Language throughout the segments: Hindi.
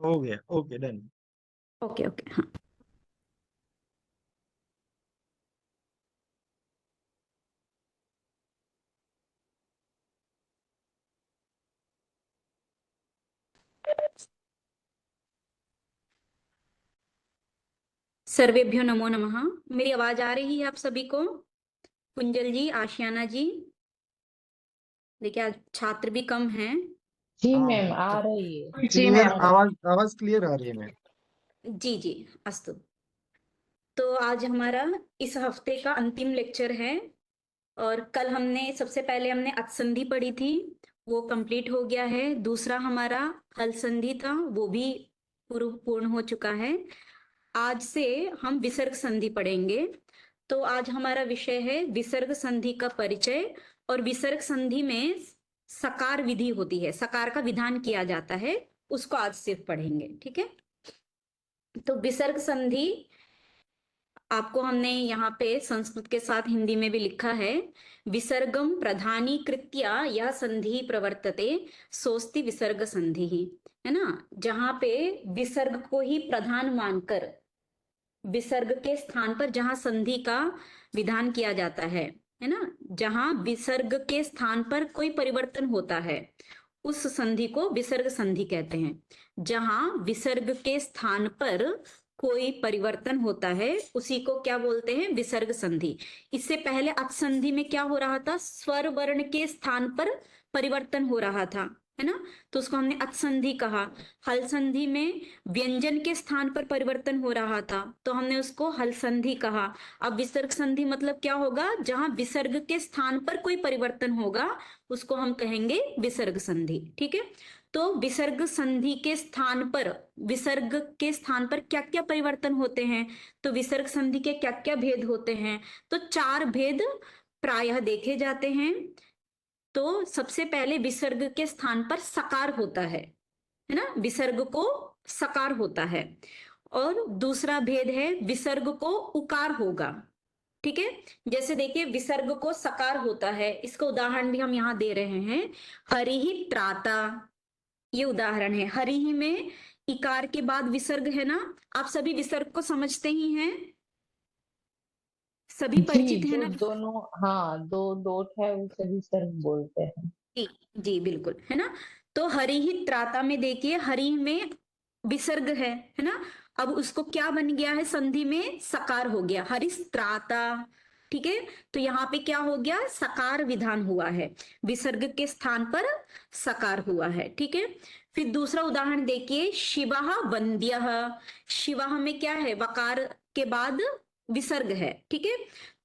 हो गया, ओके डन। ओके ओके हाँ। सर्वेभ्यो नमो नमः। मेरी आवाज आ रही है आप सभी को? कुंजल जी, आशियाना जी, देखिए आज छात्र भी कम हैं। जी हाँ मैम हाँ, आ रही है। जी क्लियर, मैम। आवाज आवाज क्लियर आ रही है मैम। जी जी, अस्तु। तो आज हमारा इस हफ्ते का अंतिम लेक्चर है और कल हमने सबसे पहले हमने अचसंधि पढ़ी थी, वो कंप्लीट हो गया है। दूसरा हमारा हल संधि था, वो भी पूर्ण हो चुका है। आज से हम विसर्ग संधि पढ़ेंगे। तो आज हमारा विषय है विसर्ग संधि का परिचय। और विसर्ग संधि में सकार विधि होती है, सकार का विधान किया जाता है, उसको आज सिर्फ पढ़ेंगे। ठीक है, तो विसर्ग संधि आपको हमने यहाँ पे संस्कृत के साथ हिंदी में भी लिखा है। विसर्गम प्रधानीकृत्या यह संधि प्रवर्तते सोस्ति विसर्ग संधि ही, है ना। जहाँ पे विसर्ग को ही प्रधान मानकर विसर्ग के स्थान पर जहां संधि का विधान किया जाता है ना, जहां विसर्ग के स्थान पर कोई परिवर्तन होता है उस संधि को विसर्ग संधि कहते हैं। जहां विसर्ग के स्थान पर कोई परिवर्तन होता है उसी को क्या बोलते हैं? विसर्ग संधि। इससे पहले अपसंधि में क्या हो रहा था? स्वर वर्ण के स्थान पर परिवर्तन हो रहा था, है ना, तो उसको हमने अपसंधि कहा। हल संधि में व्यंजन के स्थान पर परिवर्तन हो रहा था तो हमने उसको हल संधि कहा। अब विसर्ग संधि मतलब क्या होगा? जहां विसर्ग के स्थान पर कोई परिवर्तन होगा उसको हम कहेंगे विसर्ग संधि। ठीक है, तो विसर्ग संधि के स्थान पर, विसर्ग के स्थान पर क्या क्या परिवर्तन होते हैं, तो विसर्ग संधि के क्या क्या भेद होते हैं? तो 4 भेद प्रायः देखे जाते हैं। तो सबसे पहले विसर्ग के स्थान पर सकार होता है ना, विसर्ग को सकार होता है। और दूसरा भेद है विसर्ग को उकार होगा। ठीक है, जैसे देखिए विसर्ग को सकार होता है, इसका उदाहरण भी हम यहाँ दे रहे हैं। हरिहि त्राता, ये उदाहरण है। हरिहि में इकार के बाद विसर्ग है ना, आप सभी विसर्ग को समझते ही हैं, सभी जी परिचित है जो ना। दोनों, हाँ दो डॉट है उसे विसर्ग बोलते हैं। जी जी बिल्कुल, है ना। तो हरि ही त्राता में देखिए हरि में विसर्ग है ना, अब उसको क्या बन गया है? संधि में सकार हो गया, हरिस्त्राता। ठीक है, तो यहाँ पे क्या हो गया? सकार विधान हुआ है, विसर्ग के स्थान पर सकार हुआ है। ठीक है, फिर दूसरा उदाहरण देखिए, शिवः वन्द्यः। शिवः में क्या है? वकार के बाद विसर्ग है। ठीक है,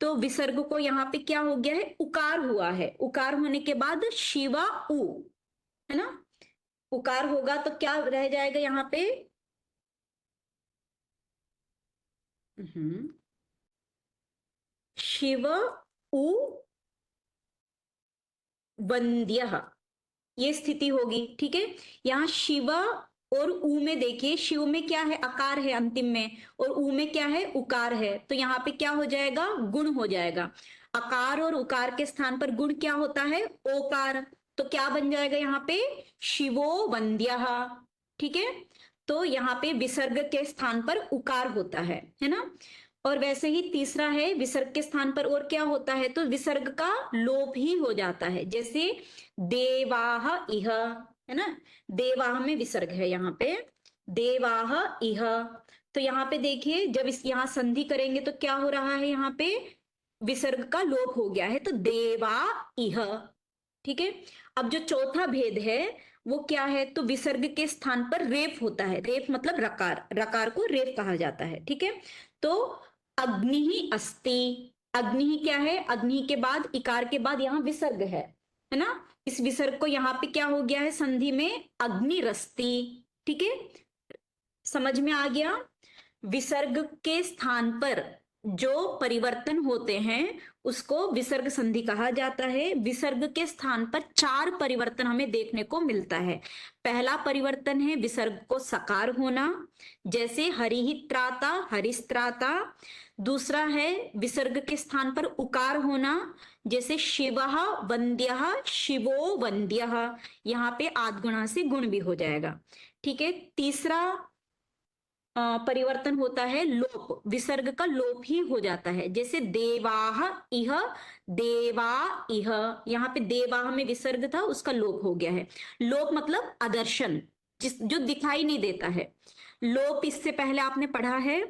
तो विसर्ग को यहाँ पे क्या हो गया है? उकार हुआ है। उकार होने के बाद शिवा उ, है ना, उकार होगा तो क्या रह जाएगा यहाँ पे? शिव उ वंद्यः, ये स्थिति होगी। ठीक है, यहाँ शिव और उ में देखिए, शिव में क्या है? अकार है अंतिम में, और उ में क्या है? उकार है, तो यहाँ पे क्या हो जाएगा? गुण हो जाएगा। अकार और उकार के स्थान पर गुण क्या होता है? ओकार, तो क्या बन जाएगा यहाँ पे? शिवो वंद्यः। ठीक है, तो यहाँ पे विसर्ग के स्थान पर उकार होता है ना। और वैसे ही तीसरा है, विसर्ग के स्थान पर और क्या होता है? तो विसर्ग का लोप ही हो जाता है, जैसे देवाह इह, है ना, देवाह में विसर्ग है यहाँ पे, देवाह इह। तो यहाँ पे देखिए जब इस यहाँ संधि करेंगे तो क्या हो रहा है? यहाँ पे विसर्ग का लोप हो गया है, तो देवा इह। ठीक है, अब जो चौथा भेद है वो क्या है? तो विसर्ग के स्थान पर रेफ होता है, रेफ मतलब रकार, रकार को रेफ कहा जाता है। ठीक है, तो अग्नि ही अस्ति, अग्नि ही क्या है? अग्नि के बाद इकार के बाद यहाँ विसर्ग है ना, इस विसर्ग को यहाँ पे क्या हो गया है? संधि में अग्निरस्ति। ठीक है, समझ में आ गया? विसर्ग के स्थान पर जो परिवर्तन होते हैं उसको विसर्ग संधि कहा जाता है। विसर्ग के स्थान पर 4 परिवर्तन हमें देखने को मिलता है। पहला परिवर्तन है विसर्ग को सकार होना, जैसे हरिहित्राता हरिस्त्राता। दूसरा है विसर्ग के स्थान पर उकार होना, जैसे शिवः वन्द्यः शिवो वन्द्यः। यहाँ पे आद्गुणा से गुण भी हो जाएगा। ठीक है। तीसरा परिवर्तन होता है लोप, विसर्ग का लोप ही हो जाता है, जैसे देवाह इह देवा इह। यहाँ पे देवाह में विसर्ग था, उसका लोप हो गया है। लोप मतलब अदर्शन, जो दिखाई नहीं देता है। लोप इससे पहले आपने पढ़ा है।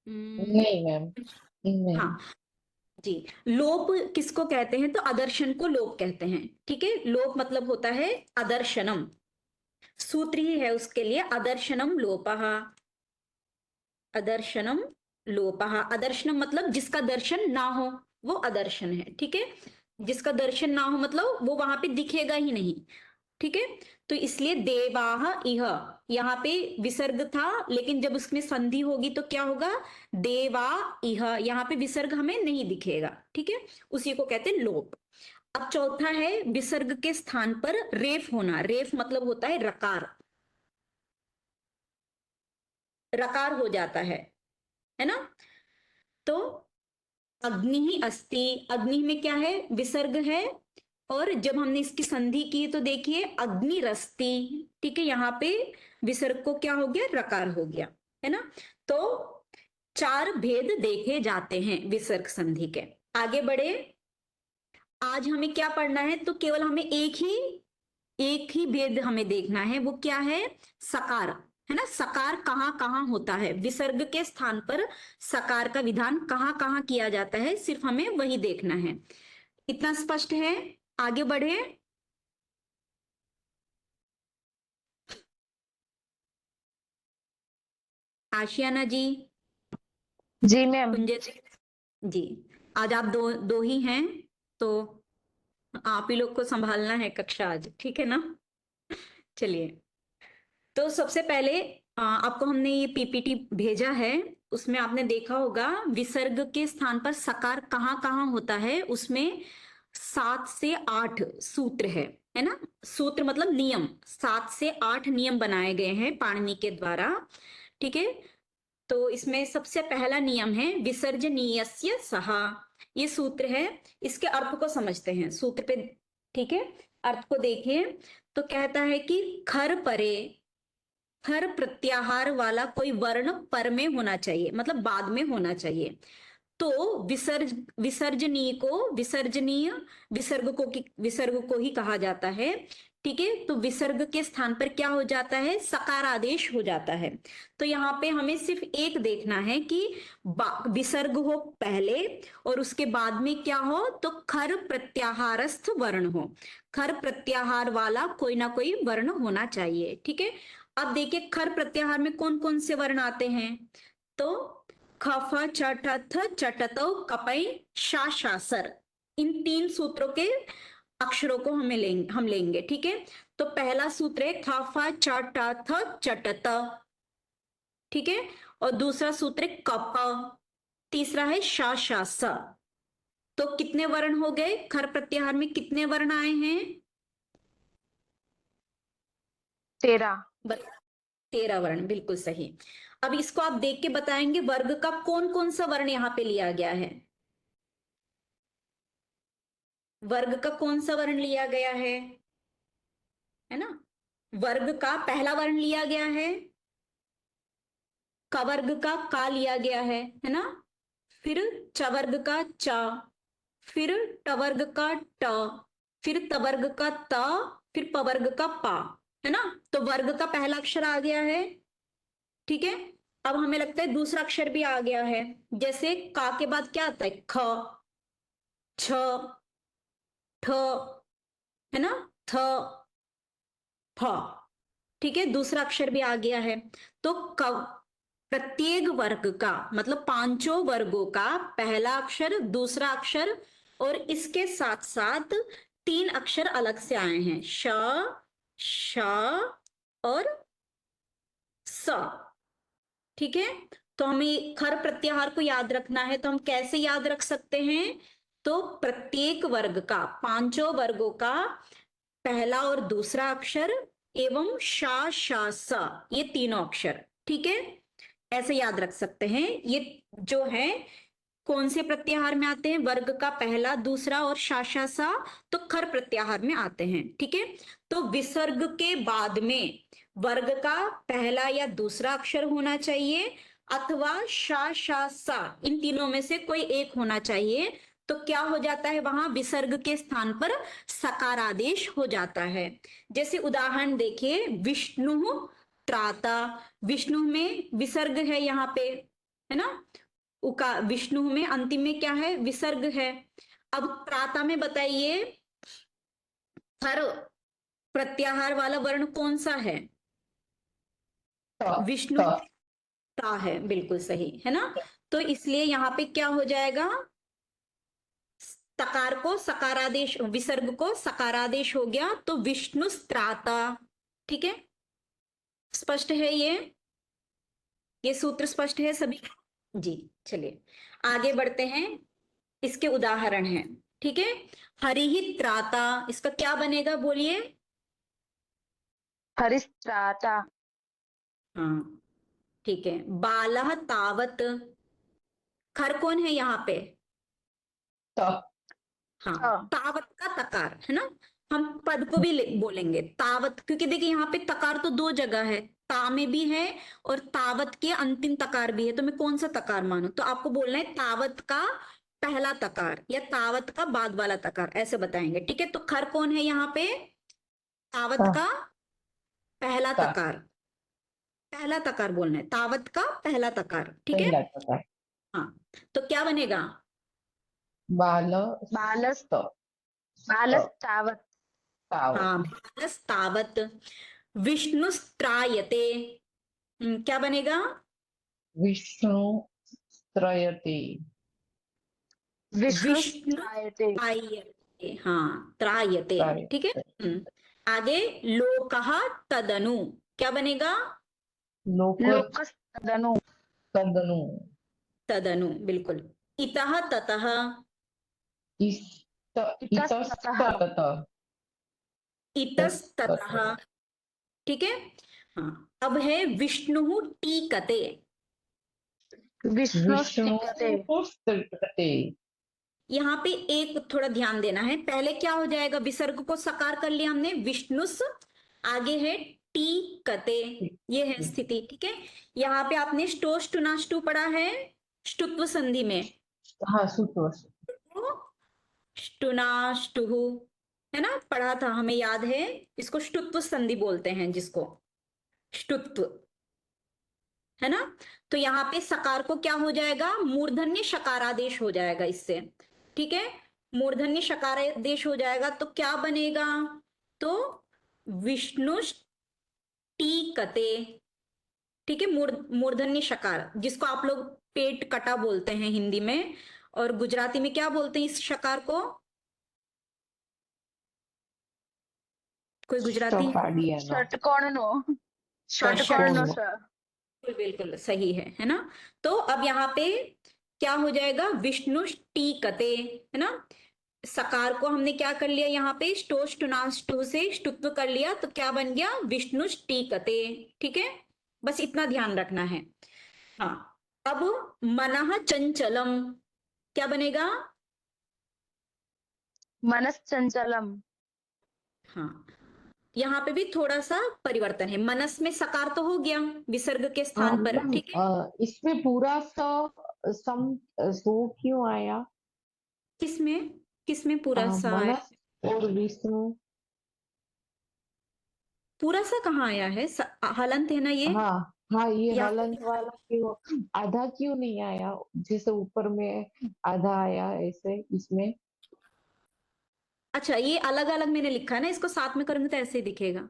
नहीं मैम, नहीं। हाँ जी। लोप किसको कहते हैं? तो अदर्शन को लोप कहते हैं। ठीक है। लोप मतलब होता है अदर्शनम, सूत्र ही है उसके लिए, अदर्शनम लोपः। अदर्शनम लोपः। अदर्शनम मतलब जिसका दर्शन ना हो वो अदर्शन है। ठीक है। जिसका दर्शन ना हो मतलब वो वहां पे दिखेगा ही नहीं। ठीक है। तो इसलिए देवाह इह, यहाँ पे विसर्ग था लेकिन जब उसमें संधि होगी तो क्या होगा? देवा इह, यहाँ पे विसर्ग हमें नहीं दिखेगा। ठीक है। उसी को कहते हैं लोप। अब चौथा है विसर्ग के स्थान पर रेफ होना। रेफ मतलब होता है रकार, रकार हो जाता है ना। तो अग्नि ही अस्ति, अग्नि में क्या है? विसर्ग है। और जब हमने इसकी संधि की तो देखिए अग्निरस्ति। ठीक है। यहाँ पे विसर्ग को क्या हो गया? रकार हो गया, है ना। तो 4 भेद देखे जाते हैं विसर्ग संधि के। आगे बढ़े। आज हमें क्या पढ़ना है? तो केवल हमें एक ही भेद हमें देखना है। वो क्या है? सकार, है ना। सकार कहाँ कहाँ होता है? विसर्ग के स्थान पर सकार का विधान कहाँ कहाँ किया जाता है, सिर्फ हमें वही देखना है। इतना स्पष्ट है? आगे बढ़े। आशियाना जी, जी मैम। कुंजय जी, आज आप दो दो ही हैं तो आप ही लोग को संभालना है कक्षा आज, ठीक है ना। चलिए। तो सबसे पहले आपको हमने ये पीपीटी भेजा है, उसमें आपने देखा होगा विसर्ग के स्थान पर सकार कहाँ कहाँ होता है। उसमें 7 से 8 सूत्र है ना। सूत्र मतलब नियम, 7 से 8 नियम बनाए गए हैं पाणिनि के द्वारा। ठीक है। तो इसमें सबसे पहला नियम है विसर्जनीयस्य सः। ये सूत्र है। इसके अर्थ को समझते हैं सूत्र पे। ठीक है। अर्थ को देखिए। तो कहता है कि खर परे, हर प्रत्याहार वाला कोई वर्ण पर में होना चाहिए, मतलब बाद में होना चाहिए। तो विसर्जनीय को विसर्जनीय विसर्ग को ही कहा जाता है। ठीक है। तो विसर्ग के स्थान पर क्या हो जाता है? सकार आदेश हो जाता है। तो यहाँ पे हमें सिर्फ एक देखना है कि विसर्ग हो पहले और उसके बाद में क्या हो? तो खर प्रत्याहारस्थ वर्ण हो। खर प्रत्याहार वाला कोई ना कोई वर्ण होना चाहिए। ठीक है। अब देखिए खर प्रत्याहार में कौन कौन से वर्ण आते हैं। तो खफ चटथ चटतो कपई शा शासर, इन 3 सूत्रों के अक्षरों को हम लेंगे। ठीक है। तो पहला सूत्र है खफ चटथ चटत। ठीक है। और दूसरा सूत्र है कप। तीसरा है शा शास। तो कितने वर्ण हो गए? खर प्रत्याहार में कितने वर्ण आए हैं? 13। 13 वर्ण, बिल्कुल सही। अब इसको आप देख के बताएंगे वर्ग का कौन कौन सा वर्ण यहाँ पे लिया गया है। वर्ग का कौन सा वर्ण लिया गया है ना। वर्ग का पहला वर्ण लिया गया है, कवर्ग का का लिया गया है ना। फिर चवर्ग का च, फिर टवर्ग का ट, फिर तवर्ग का त, फिर पवर्ग का पा, है ना। तो वर्ग का पहला अक्षर आ गया है। ठीक है। अब हमें लगता है दूसरा अक्षर भी आ गया है। जैसे का के बाद क्या आता है? ख, छ, ठ, है ना, थ, फ। ठीक है। दूसरा अक्षर भी आ गया है। तो प्रत्येक वर्ग का मतलब 5 वर्गों का पहला अक्षर, दूसरा अक्षर और इसके साथ साथ 3 अक्षर अलग से आए हैं, श, श और स। ठीक है, तो हमें खर प्रत्याहार को याद रखना है, तो हम कैसे याद रख सकते हैं? तो प्रत्येक वर्ग का, पांचों वर्गों का पहला और दूसरा अक्षर एवं शा शा स, ये तीनों अक्षर। ठीक है, ऐसे याद रख सकते हैं। ये जो है कौन से प्रत्याहार में आते हैं? वर्ग का पहला, दूसरा और शा शा सा, तो खर प्रत्याहार में आते हैं। ठीक है, तो विसर्ग के बाद में वर्ग का पहला या दूसरा अक्षर होना चाहिए अथवा शा शा सा, इन तीनों में से कोई एक होना चाहिए। तो क्या हो जाता है? वहां विसर्ग के स्थान पर सकार आदेश हो जाता है। जैसे उदाहरण देखिए, विष्णु त्राता, विष्णु में विसर्ग है यहाँ पे, है ना? उका, विष्णु में अंतिम में क्या है? विसर्ग है। अब त्राता में बताइए, हर प्रत्याहार वाला वर्ण कौन सा है? त विष्णु त ता है, बिल्कुल सही है ना? तो इसलिए यहाँ पे क्या हो जाएगा? तकार को सकारादेश, विसर्ग को सकारादेश हो गया, तो विष्णु स्त्राता। ठीक है, स्पष्ट है ये सूत्र स्पष्ट है सभी? जी, चलिए आगे बढ़ते हैं। इसके उदाहरण हैं। ठीक है, हरिहि त्राता, इसका क्या बनेगा बोलिए? हरिस्त्राता। हाँ, ठीक है। बालः तावत, खर कौन है यहाँ पे? त हाँ, हाँ। तावत का तकार है ना? हम पद को भी बोलेंगे तावत, क्योंकि देखिए यहाँ पे तकार तो दो जगह है, ता में भी है और तावत के अंतिम तकार भी है। तो मैं कौन सा तकार मानू? तो आपको बोलना है तावत का पहला तकार या तावत का बाद वाला तकार, ऐसे बताएंगे। ठीक है, तो खर कौन है यहाँ पे? तावत हाँ। का पहला ता तकार, पहला तकार बोलना है, तावत का पहला तकार। ठीक है, पहला तकार हाँ, तो क्या बनेगा? बाल बालस त बालस्तावत्। तावत हाँ, बालस्तावत। विष्णुस्त्रायते, क्या बनेगा? विष्णु त्रयते विष्णु विष्णुस्त्रायते। त्रायते, हाँ, त्रायते। ठीक है, आगे लोकः तदनु, क्या बनेगा? लोक लोकस्तदनु। तदनु तदनु, बिल्कुल। इतः ततः, इस्त इतस्ततः। इतस्ततः इतस्ततः। ठीक है, हाँ, अब है विष्णु टीकते। विष्णुस्तिकते। विष्णुस्तिकते यहाँ पे एक थोड़ा ध्यान देना है, पहले क्या हो जाएगा? विसर्ग को सकार कर लिया हमने, विष्णुस, आगे है टी कते, ये है स्थिति। ठीक है, यहाँ पे आपने स्टोष्टुनाष्टु पढ़ा है ष्टुत्व संधि में, हाँ सूत्र स्टुनाष्टुः, है ना? पढ़ा था, हमें याद है। इसको ष्टुत्व संधि बोलते हैं, जिसको ष्टुत्व, है ना? तो यहाँ पे सकार को क्या हो जाएगा? मूर्धन्य शकारादेश हो जाएगा इससे। ठीक है, मूर्धन्य शकारादेश हो जाएगा तो क्या बनेगा? तो विष्णु टीकते। ठीक है, मूर्धन्य शकार, जिसको आप लोग पेट कटा बोलते हैं हिंदी में, और गुजराती में क्या बोलते हैं इस शकार को? कोई गुजराती? षटकाडियानो षटकोणनो। हाँ, षटकोणनो षटकोण स। बिल्कुल सही है ना? तो अब यहाँ पे क्या हो जाएगा? विष्णु टीकते, है ना? सकार को हमने क्या कर लिया? यहाँ पे स्टोष्टुनाष्टु से ष्टुत्व कर लिया, तो क्या बन गया? विष्णु टीकते। ठीक है, बस इतना ध्यान रखना है। हाँ, अब मनः चंचलम, क्या बनेगा? मनश्चंचलम। हाँ, यहाँ पे भी थोड़ा सा परिवर्तन है, मनस में सकार तो हो गया विसर्ग के स्थान पर। मैम ठीक है, इसमें पूरा सम सो क्यों आया किसमें किसमें पूरा सा है? मनस और विष्णु पूरा सा कहाँ आया है? हलंत है ना ये? हाँ हाँ ये या हलंत वाला क्यों आधा क्यों नहीं आया जैसे ऊपर में आधा आया ऐसे इसमें अच्छा, ये अलग अलग मैंने लिखा है ना, इसको साथ में करूंगी तो ऐसे ही दिखेगा।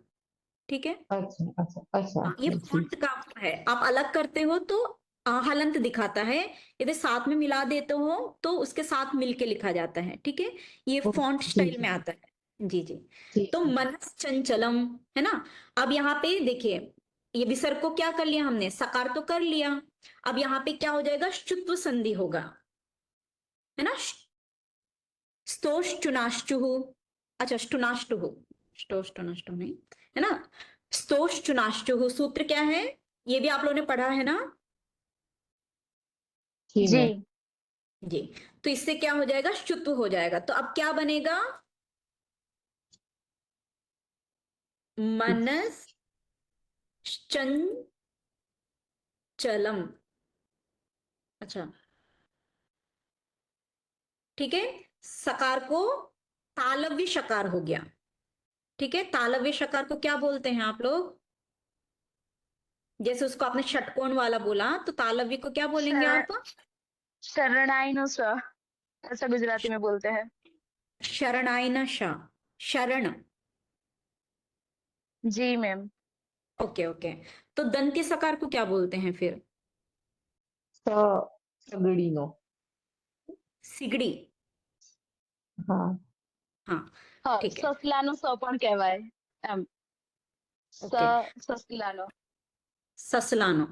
ठीक है, अच्छा अच्छा अच्छा हाँ, ये अच्छा फॉन्ट का है, आप अलग करते हो तो हलंत दिखाता है, यदि साथ में मिला देते हो तो उसके साथ मिलके लिखा जाता है। ठीक है, ये फॉन्ट जी स्टाइल जी में आता है। जी जी, ठीक तो है मनस चंचलम, है ना? अब यहाँ पे देखिए, ये विसर्ग को क्या कर लिया हमने, सकार तो कर लिया। अब यहाँ पे क्या हो जाएगा, शुत्व संधि होगा, है ना। स्तोश्चुनाश्चुः, अच्छा स्टुनाष्टुः, स्टोष्टुनाष्टुः नहीं, है ना। स्तोश्चुनाश्चुः सूत्र क्या है, ये भी आप लोगों ने पढ़ा है ना जी जी मैम। जी। तो इससे क्या हो जाएगा, शुत्व हो जाएगा। तो अब क्या बनेगा, मनस चंचलम। अच्छा ठीक है, सकार को तालव्य शकार हो गया। ठीक है, तालव्य शकार को क्या बोलते हैं आप लोग, जैसे उसको आपने षटकोण वाला बोला, तो तालव्य को क्या बोलेंगे शरण आप, शरणाई स ऐसा गुजराती में बोलते हैं। शरणायन श, शरण। जी मैम। Okay okay. तो दंत्य सकार को क्या बोलते हैं फिर, सगड़ीनो। सिगड़ी। हाँ। हाँ હા ठीक है, સસલાનો સ પણ કહેવાય એમ ओके, સસલાનો। ससलानो,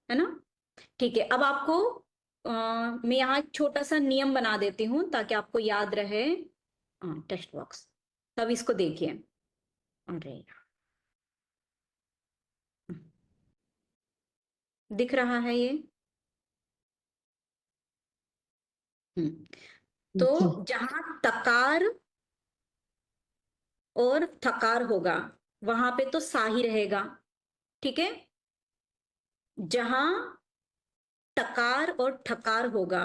है ना। ठीक है, अब आपको मैं यहाँ एक छोटा सा नियम बना देती हूँ ताकि आपको याद रहे। टेक्स्ट बॉक्स, तब इसको देखिए। अरे दिख रहा है ये। हम्म, जी। तो जहां तकार और थकार होगा वहां पे तो सा ही रहेगा। ठीक है, जहां टकार और ठकार होगा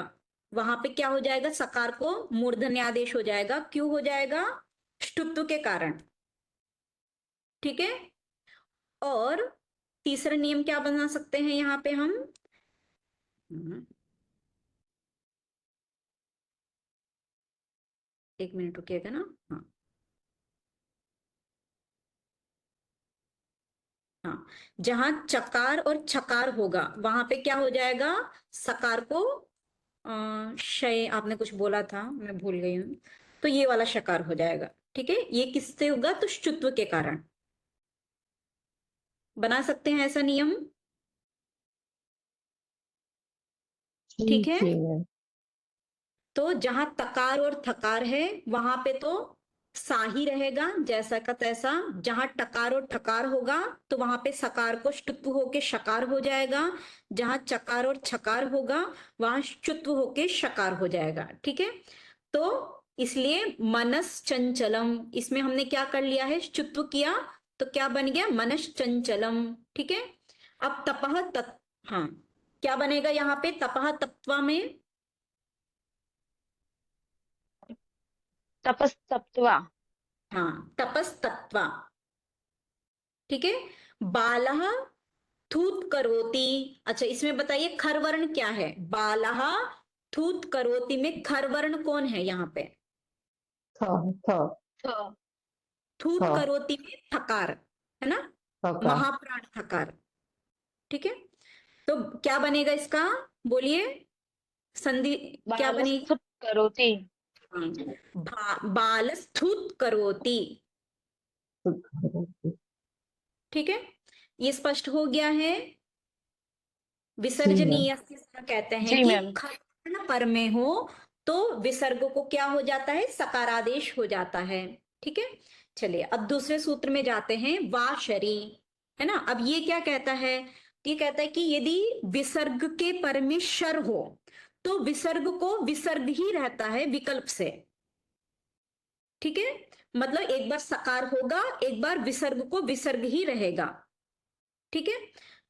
वहां पे क्या हो जाएगा, सकार को मूर्धन्य आदेश हो जाएगा। क्यों हो जाएगा, ष्टुत्व के कारण। ठीक है, और तीसरा नियम क्या बना सकते हैं यहाँ पे हम, हम्म, एक मिनट रुकिएगा ना। हाँ हाँ, जहां चकार और छकार होगा वहां पे क्या हो जाएगा, सकार को शय, आपने कुछ बोला था मैं भूल गई हूँ, तो ये वाला शकार हो जाएगा। ठीक है, ये किससे होगा, तो शुत्व के कारण। बना सकते हैं ऐसा नियम। ठीक ठीक है, है मैम। तो जहां तकार और थकार है वहां पे तो सा ही रहेगा जैसा का तैसा। जहां टकार और ठकार होगा तो वहां पे सकार को ष्टुत्व होके शकार हो जाएगा। जहां चकार और छकार होगा वहां ष्टुत्व होके शकार हो जाएगा। ठीक है, तो इसलिए मनस चंचलम, इसमें हमने क्या कर लिया है, ष्टुत्व किया, तो क्या बन गया, मनस चंचलम। ठीक है, अब तपह हाँ, क्या बनेगा यहाँ पे, तपह तत्वा में, तपस्तप्त्वा। हाँ तपस्तत्वा। ठीक है, बालः थूत करोति। अच्छा इसमें बताइए खर वर्ण क्या है, बालः थूत करोति में खर वर्ण कौन है यहाँ पे, थ थ थ थ थूत करोति में थकार, है ना, थका। महाप्राण थकार। ठीक है, तो क्या बनेगा इसका, बोलिए, संधि क्या बनेगी, बालस्तुत करोति। हाँ, बालस्थूत करोति। ठीक है, ये स्पष्ट हो गया है। जी मैम। विसर्जनीय कहते हैं जी कि मैम। खर्ण पर में हो तो विसर्ग को क्या हो जाता है, सकारादेश हो जाता है। ठीक है, चलिए अब दूसरे सूत्र में जाते हैं, वाशरी, है ना। अब ये क्या कहता है, ये कहता है कि यदि विसर्ग के पर में शर हो तो विसर्ग को विसर्ग ही रहता है विकल्प से। ठीक है, मतलब एक बार सकार होगा एक बार विसर्ग को विसर्ग ही रहेगा। ठीक है,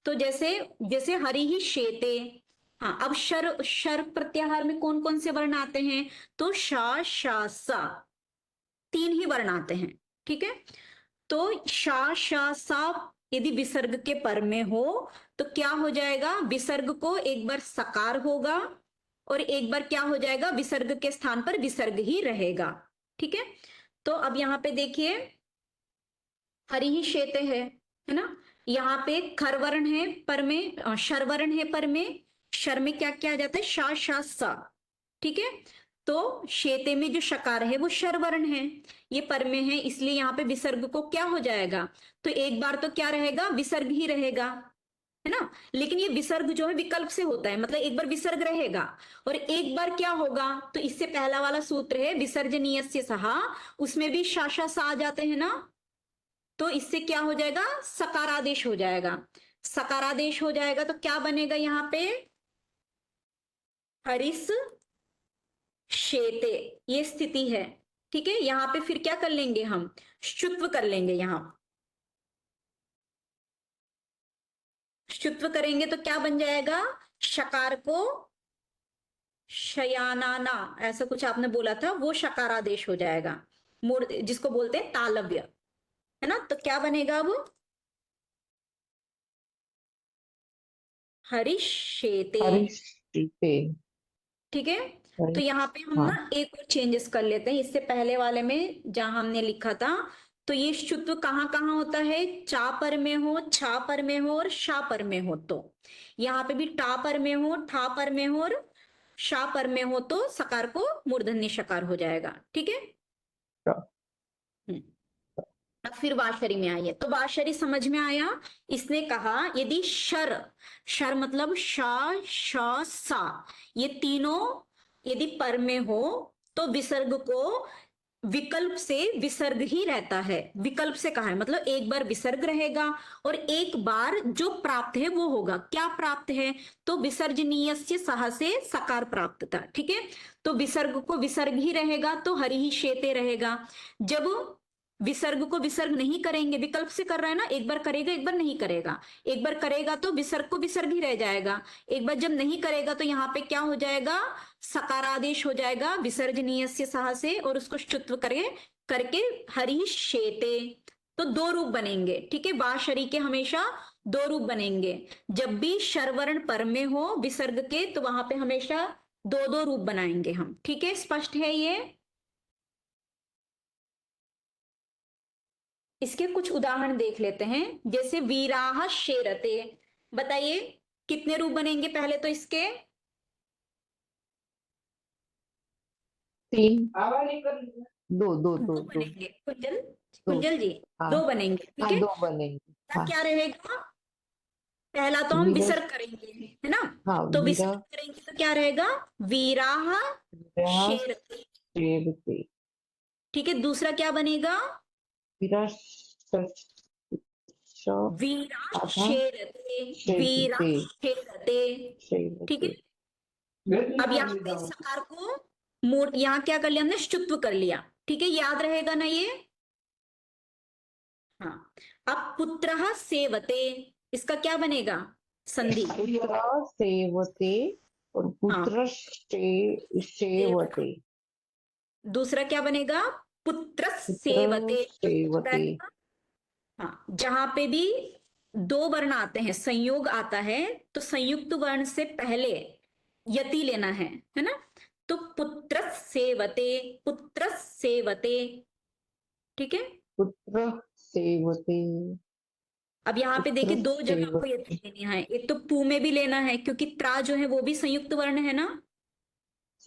तो जैसे जैसे हरि ही शेते, हाँ अब शर शर प्रत्याहार में कौन कौन से वर्ण आते हैं, तो शा शा सा, तीन ही वर्ण आते हैं। ठीक है, तो शा शा सा यदि विसर्ग के पर में हो तो क्या हो जाएगा, विसर्ग को एक बार सकार होगा और एक बार क्या हो जाएगा, विसर्ग के स्थान पर विसर्ग ही रहेगा। ठीक है, तो अब यहां पे देखिए, हरि ही शेते है ना, यहाँ पे खर वर्ण है पर में, शर वर्ण है पर में, शर में क्या क्या आ जाता है, शा शा सा। ठीक है, तो शेते में जो शकार है वो शर्वर्ण है, ये पर में है, इसलिए यहाँ पे विसर्ग को क्या हो जाएगा, तो एक बार तो क्या रहेगा, विसर्ग ही रहेगा, है ना। लेकिन ये विसर्ग जो है विकल्प से होता है, मतलब एक बार विसर्ग रहेगा और एक बार क्या होगा, तो इससे पहला वाला सूत्र है विसर्जनीयस्य सहा, उसमें भी शाशा सा आ जाते हैं ना, तो इससे क्या हो जाएगा, सकारादेश हो जाएगा। सकारादेश हो जाएगा तो क्या बनेगा यहाँ पे, हरिस शेते, ये स्थिति है। ठीक है, यहाँ पे फिर क्या कर लेंगे हम, शुत्व कर लेंगे, यहाँ शुत्व करेंगे तो क्या बन जाएगा, शकार को शयानाना, ऐसा कुछ आपने बोला था, वो शकारादेश हो जाएगा, मूर्ध जिसको बोलते हैं तालव्य, है ना। तो क्या बनेगा अब, हरिशेते। हरिष्टिते। ठीक है, तो हरिश यहाँ पे हम हाँ ना एक और चेंजेस कर लेते हैं, इससे पहले वाले में जहां हमने लिखा था, तो ये शुत्व कहाँ कहाँ होता है, चा पर में हो, छा पर में हो और शा पर में हो, तो यहाँ पे भी टा पर में हो, ठा पर में हो और शा पर में हो, तो सकार को मूर्धन्य शकार हो जाएगा। ठीक है, हम्म। अब फिर वाशरी में आइए, तो वाशरी समझ में आया। इसने कहा यदि शर, शर मतलब शा श सा, ये तीनों यदि पर में हो तो विसर्ग को विकल्प से विसर्ग ही रहता है, विकल्प से कहा है मतलब एक बार विसर्ग रहेगा और एक बार जो प्राप्त है वो होगा, क्या प्राप्त है, तो विसर्जनीय सह से सकार प्राप्त था। ठीक है, तो विसर्ग को विसर्ग ही रहेगा, तो हरि ही शेते रहेगा। जब विसर्ग को विसर्ग नहीं करेंगे, विकल्प से कर रहा है ना, एक बार करेगा एक बार नहीं करेगा, एक बार करेगा तो विसर्ग को विसर्ग ही रह जाएगा, एक बार जब नहीं करेगा तो यहाँ पे क्या हो जाएगा, सकारादेश हो जाएगा विसर्जनीय से सह से, और उसको शुत्व करके हरि शेते, तो दो रूप बनेंगे। ठीक है, बाशरी के हमेशा दो रूप बनेंगे, जब भी शर्वर्ण पर में हो विसर्ग के तो वहां पे हमेशा दो दो रूप बनाएंगे हम। ठीक है, स्पष्ट है ये। इसके कुछ उदाहरण देख लेते हैं, जैसे वीराह शेरते, बताइए कितने रूप बनेंगे पहले तो इसके, 3 दो दो दो दो दो बनेंगे, कुंजल दो कुंजल जी, हाँ दो बनेंगे। ठीक हाँ है, 2 बनेंगे पहला हाँ क्या रहेगा, पहला तो हम वीर विसर्ग करेंगे, है ना, हाँ तो वीरा विसर्ग करेंगे तो क्या रहेगा, वीराह वीरा शेरते। शेरते ठीक है, दूसरा क्या बनेगा, वीरा श वीरा आधा शेरते, वीरा शेरते शेरते। ठीक शेरते है, अब यहाँ पे सकार को मोट, यहाँ क्या कर लिया हमने, शुत्व कर लिया। ठीक है, याद रहेगा ना ये, हाँ। अब पुत्रः सेवते, इसका क्या बनेगा, संधि, पुत्र सेवते और हाँ पुत्र सेवते। सेवते दूसरा क्या बनेगा, पुत्र पुत्र सेवते, तो क्या सेवते रहेगा? हाँ, जहां पे भी दो वर्ण आते हैं, संयोग आता है, तो संयुक्त वर्ण से पहले यति लेना है ना, तो पुत्र सेवते, पुत्र सेवते। ठीक है, पुत्र सेवते अब यहाँ पे पुत्र देखिए दो जगह आपको यति सेवते लेनी है, एक तो पू में भी लेना है क्योंकि त्रा जो है वो भी संयुक्त वर्ण है ना,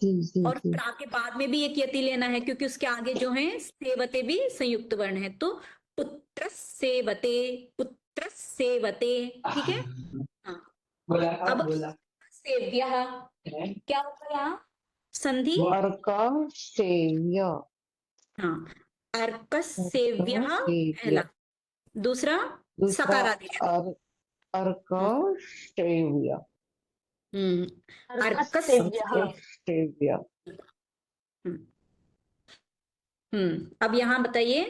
जी जी और जी त्रा के बाद में भी एक यति लेना है क्योंकि उसके आगे जो है सेवते भी संयुक्त वर्ण है, तो पुत्र सेवते, पुत्र सेवते। ठीक है, हाँ। अब सेव्य क्या होगा यहाँ, संधि, अर्क सेव्य हाँ, अर्क सेव्य अर्क सेव्य पहला, दूसरा दूसरा सकारादेश, अर्क हम्म सेव्य अर्क सेव्यः। अर्क सेव्य हम्म अब यहाँ बताइए,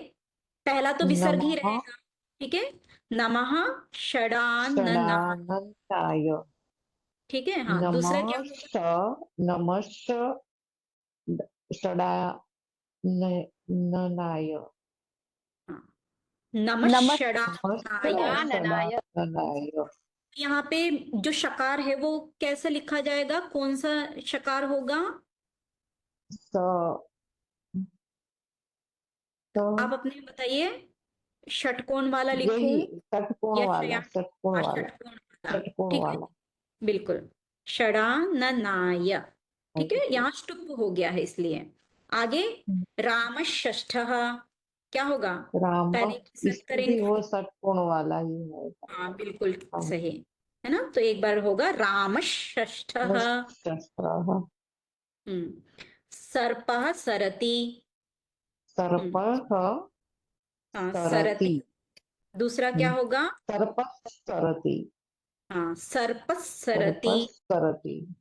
पहला तो विसर्ग ही नमः रहेगा। ठीक है, नमः षडानना, षडानन्ताय ठीक है, हाँ, दूसरा क्या नमः होगा, नमश्च षडाननाय हाँ, नमः नमः नमश्च षडाननाय। षडाननाय। षडाननाय यहाँ पे जो शकार है वो कैसे लिखा जाएगा, कौन सा शकार होगा, स स आप अपने बताइए, षटकोण वाला लिखूं यही षटकोण या वाला षट्, षटकोण हाँ, वाला षटकोण वाला। षटकोण ठीक है, वाला बिल्कुल, षडाननाय। ठीक है, यहाँ स्टुप हो गया है इसलिए। आगे रामषष्ठः क्या होगा? राम, पहले विसर्ग इसमें भी करेंगे। वो षटकोण वाला ही है। हाँ बिल्कुल हाँ। सही है ना। तो एक बार होगा रामषष्ठः। शस्त्रः, सर्पः सरति। सर्पः हाँ सरति, सरति। दूसरा क्या होगा? सर्पः सरति, हाँ सर्पः सरति। सर्पः सरति।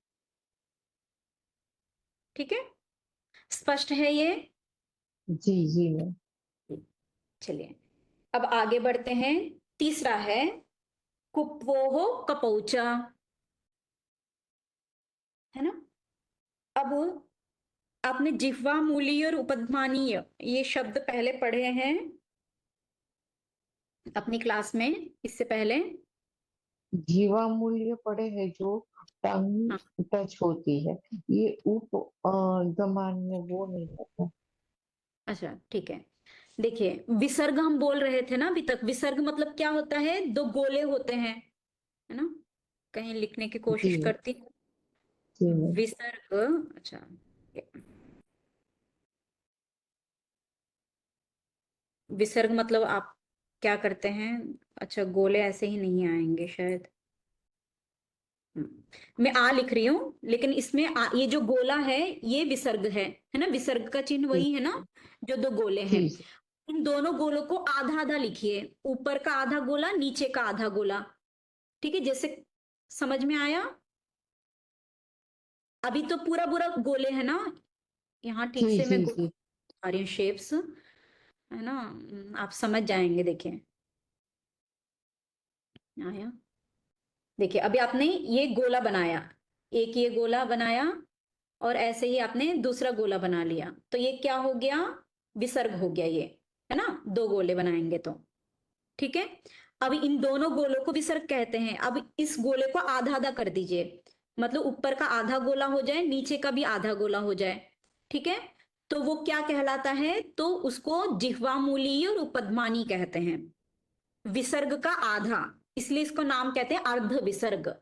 ठीक है, स्पष्ट है ये? जी जी मैम। चलिए अब आगे बढ़ते हैं। तीसरा है कुप्वोः कपौच, है ना। अब आपने जिह्वा मूलीय और उपध्मानीय ये शब्द पहले पढ़े हैं अपनी क्लास में इससे पहले। जीवा मूल्य पड़े है जो टंग हाँ टच होती है, ये उप जमान में वो नहीं होता। अच्छा ठीक है। देखिए विसर्ग हम बोल रहे थे ना अभी तक। विसर्ग मतलब क्या होता है? दो गोले होते हैं, है ना। कहीं लिखने की कोशिश जी करती हूँ। जी मैम। विसर्ग, अच्छा विसर्ग मतलब आप क्या करते हैं? अच्छा गोले ऐसे ही नहीं आएंगे शायद। मैं आ लिख रही हूँ लेकिन इसमें ये जो गोला है ये विसर्ग है ना। विसर्ग का चिन्ह जी वही है ना जो दो गोले हैं। जी इन दोनों गोलों को आधा आधा लिखिए, ऊपर का आधा गोला नीचे का आधा गोला। ठीक है, जैसे समझ में आया? अभी तो पूरा पूरा गोले है ना। यहाँ ठीक जी से मैं जी जी। आ रही हूँ शेप्स, है ना। आप समझ जाएंगे। देखिए आया, देखिए अभी आपने ये गोला बनाया, एक ये गोला बनाया और ऐसे ही आपने दूसरा गोला बना लिया, तो ये क्या हो गया? विसर्ग हो गया ये, है ना। दो गोले बनाएंगे तो ठीक है। अब इन दोनों गोलों को विसर्ग कहते हैं। अब इस गोले को आधा आधा कर दीजिए, मतलब ऊपर का आधा गोला हो जाए, नीचे का भी आधा गोला हो जाए। ठीक है, तो वो क्या कहलाता है? तो उसको जिह्वामूलीय और उपध्मानी कहते हैं। विसर्ग का आधा, इसलिए इसको नाम कहते हैं अर्ध विसर्ग।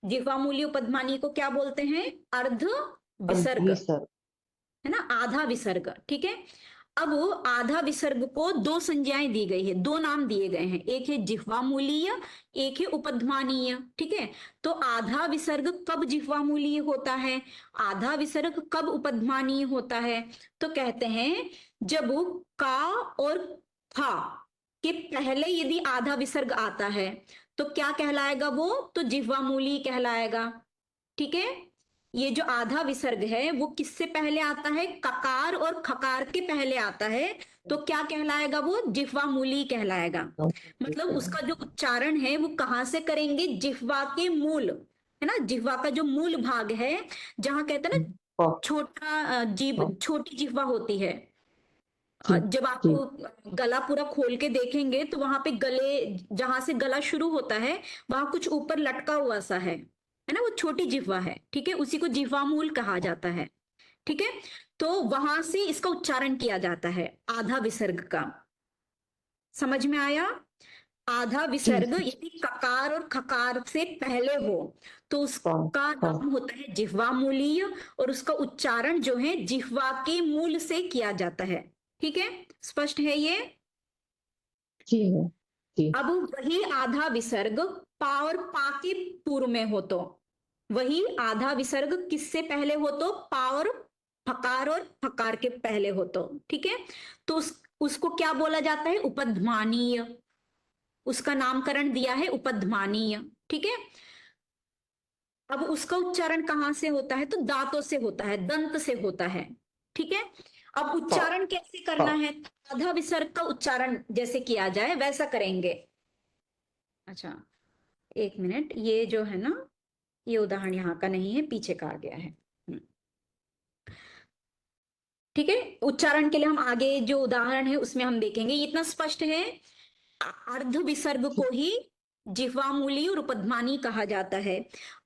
जिह्वामूलीय उपध्मानी को क्या बोलते हैं? अर्ध विसर्ग, अर्धविसर्ग। है ना, आधा विसर्ग। ठीक है, अब आधा विसर्ग को दो संज्ञाएं दी गई है, दो नाम दिए गए हैं, एक है जिह्वामूलीय, एक है उपध्मानीय। ठीक है, तो आधा विसर्ग कब जिह्वामूलीय होता है, आधा विसर्ग कब उपध्मानीय होता है? तो कहते हैं जब का और था के पहले यदि आधा विसर्ग आता है तो क्या कहलाएगा वो? तो जिह्वामूलीय कहलाएगा। ठीक है, ये जो आधा विसर्ग है वो किससे पहले आता है? ककार और खकार के पहले आता है, तो क्या कहलाएगा वो? जिह्वामूली कहलाएगा। मतलब उसका जो उच्चारण है वो कहाँ से करेंगे? जिह्वा के मूल, है ना, जिह्वा का जो मूल भाग है, जहां कहते हैं ना छोटा जीभ, छोटी जिह्वा होती है। जी जब आप जी गला पूरा खोल के देखेंगे तो वहां पे गले, जहां से गला शुरू होता है वहां कुछ ऊपर लटका हुआ सा है ना, वो छोटी जिह्वा है। ठीक है, उसी को जिह्वामूल कहा जाता है। ठीक है, तो वहां से इसका उच्चारण किया जाता है आधा विसर्ग का। समझ में आया? आधा जी विसर्ग यदि ककार और खकार से पहले हो तो उसका हाँ नाम होता है जिह्वामूलीय, और उसका उच्चारण जो है जिह्वा के मूल से किया जाता है। ठीक है, स्पष्ट है ये? जी मैम। जी अब वही आधा विसर्ग पा और पा के पूर्व में हो तो, वही आधा विसर्ग किससे पहले हो? तो पा और फकार के पहले हो तो। ठीक है, तो उसको क्या बोला जाता है? उपध्मानीय। उसका नामकरण दिया है उपध्मानीय। ठीक है, अब उसका उच्चारण कहां से होता है? तो दांतों से होता है, दंत से होता है। ठीक है, अब उच्चारण कैसे करना है? आधा विसर्ग का उच्चारण जैसे किया जाए वैसा करेंगे। अच्छा एक मिनट, ये जो है ना, ये उदाहरण यहाँ का नहीं है, पीछे का आ गया है। ठीक है, उच्चारण के लिए हम आगे जो उदाहरण है उसमें हम देखेंगे। ये इतना स्पष्ट है, अर्ध विसर्ग को ही जिह्वामूली और उपध्मानी कहा जाता है।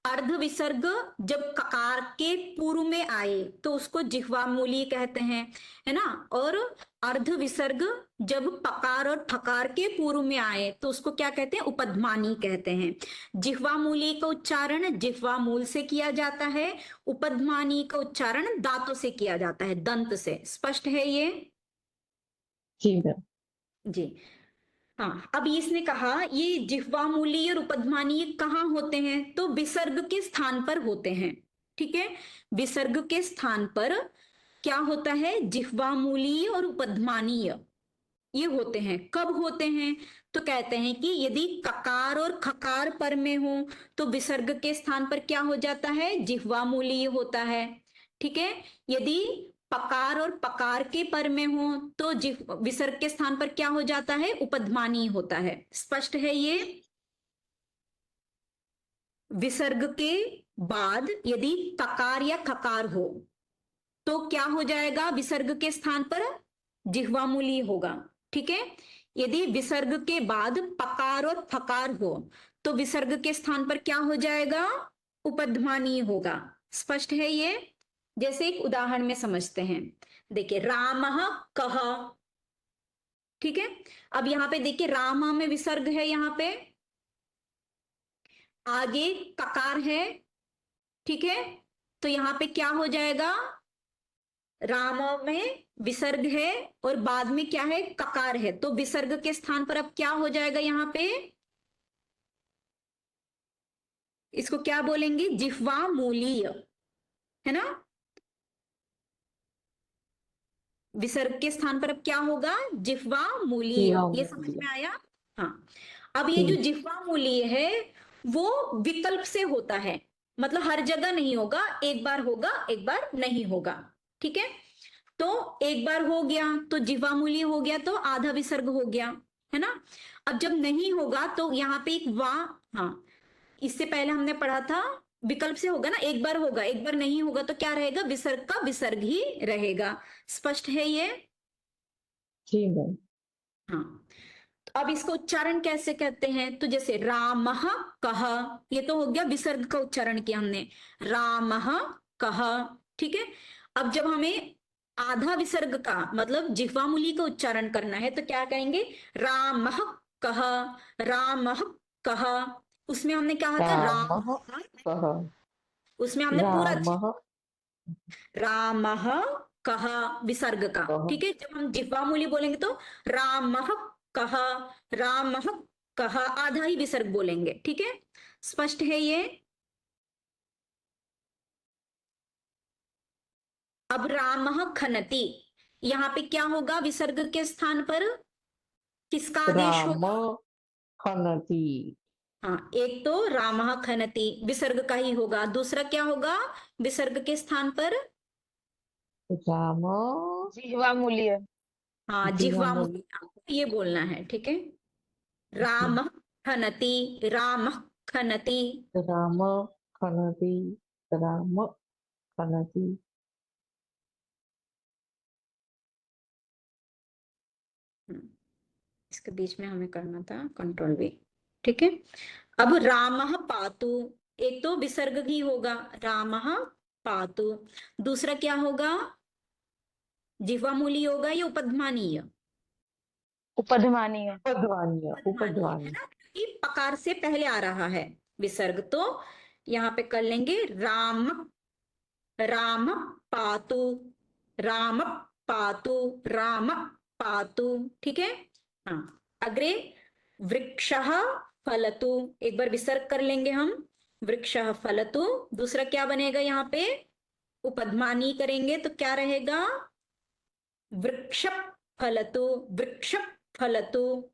अर्ध विसर्ग जब ककार के पूर्व में आए तो उसको जिह्वामूली कहते हैं, है ना। और अर्ध विसर्ग जब पकार और ठकार के पूर्व में आए तो उसको क्या कहते हैं, उपध्मानी कहते हैं। जिह्वामूली का उच्चारण जिह्वामूल से किया जाता है, उपध्मानी का उच्चारण दांतों से किया जाता है, दंत से। स्पष्ट है ये? जी मैम। जी हाँ। अब इसने कहा ये जिह्वामूली और उपध्मानी ये कहाँ होते हैं, तो विसर्ग के स्थान पर होते हैं। ठीक है, विसर्ग के स्थान पर क्या होता है, जिह्वामूली और उपध्मानीय ये होते हैं। कब होते हैं, तो कहते हैं कि यदि ककार और खकार पर में हो तो विसर्ग के स्थान पर क्या हो जाता है, जिह्वामूली होता है। ठीक है, यदि पकार और पकार के पर में हो तो विसर्ग के स्थान पर क्या हो जाता है, उपध्मानी होता है। स्पष्ट है ये? विसर्ग के बाद यदि ककार या खकार हो तो क्या हो जाएगा, विसर्ग के स्थान पर जिह्वामूली होगा। ठीक है, यदि विसर्ग के बाद पकार और फकार हो तो विसर्ग के स्थान पर क्या हो जाएगा, उपध्मानी होगा। स्पष्ट है ये? जैसे एक उदाहरण में समझते हैं। देखिए, रामः कः। ठीक है, अब यहां पे देखिए राम में विसर्ग है, यहां पे आगे ककार है। ठीक है, तो यहां पे क्या हो जाएगा, राम में विसर्ग है और बाद में क्या है, ककार है, तो विसर्ग के स्थान पर अब क्या हो जाएगा, यहां पे इसको क्या बोलेंगे, जिह्वामूलीय, है ना। विसर्ग के स्थान पर अब क्या होगा, जिह्वामूलीय। ये समझ में आया? हाँ। अब ये जो जिह्वामूलीय है वो विकल्प से होता है, मतलब हर जगह नहीं होगा, एक बार होगा एक बार नहीं होगा। ठीक है, तो एक बार हो गया तो जिह्वामूलीय हो गया तो आधा विसर्ग हो गया, है ना। अब जब नहीं होगा तो यहाँ पे एक वा, हाँ इससे पहले हमने पढ़ा था विकल्प से होगा ना, एक बार होगा एक बार नहीं होगा तो क्या रहेगा, विसर्ग का विसर्ग ही रहेगा। स्पष्ट है ये? जी मैम। हाँ। तो अब इसका उच्चारण कैसे कहते हैं, तो जैसे रामः कः, ये तो हो गया विसर्ग का उच्चारण किया हमने, रामः कः। ठीक है, अब जब हमें आधा विसर्ग का मतलब जिह्वामूली का उच्चारण करना है तो क्या कहेंगे, रामः कः, रामः कः। उसमें हमने कहा था राम, रामः कः। उसमें हमने पूरा रामः रामः कः विसर्ग का। कः। ठीक है, जब हम जिह्वामूली बोलेंगे तो रामः कः, रामः कः आधा ही विसर्ग बोलेंगे। ठीक है, स्पष्ट है ये? अब रामः खनति, यहाँ पे क्या होगा, विसर्ग के स्थान पर किसका आदेश राम होगा, खनति। हाँ एक तो रामः खनति विसर्ग का ही होगा, दूसरा क्या होगा, विसर्ग के स्थान पर राम जिह्वामूल्य। हाँ जिह्वामूली। जिह्वामूली, आपको ये बोलना है। ठीक है, राम खनति, राम खनति। राम खनति। राम खनति। इसके बीच में हमें करना था कंट्रोल वी। ठीक है, अब रामः पातु, एक तो विसर्ग ही होगा रामः पातु, दूसरा क्या होगा, जिह्वामूली होगा या उपध्मानीय, उपध्मानीय। उपध्वानीय। उपध्मानीय है उपध्वानी। ना, क्योंकि पकार से पहले आ रहा है विसर्ग। तो यहाँ पे कर लेंगे राम, राम पातु, राम पातु, राम पातु। ठीक है, हाँ। अग्रे वृक्षः फलतु, एक बार विसर्ग कर लेंगे हम, वृक्षः फलतु। दूसरा क्या बनेगा, यहाँ पे उपध्मानी करेंगे तो क्या रहेगा, वृक्ष फलतु, वृक्ष फलतु।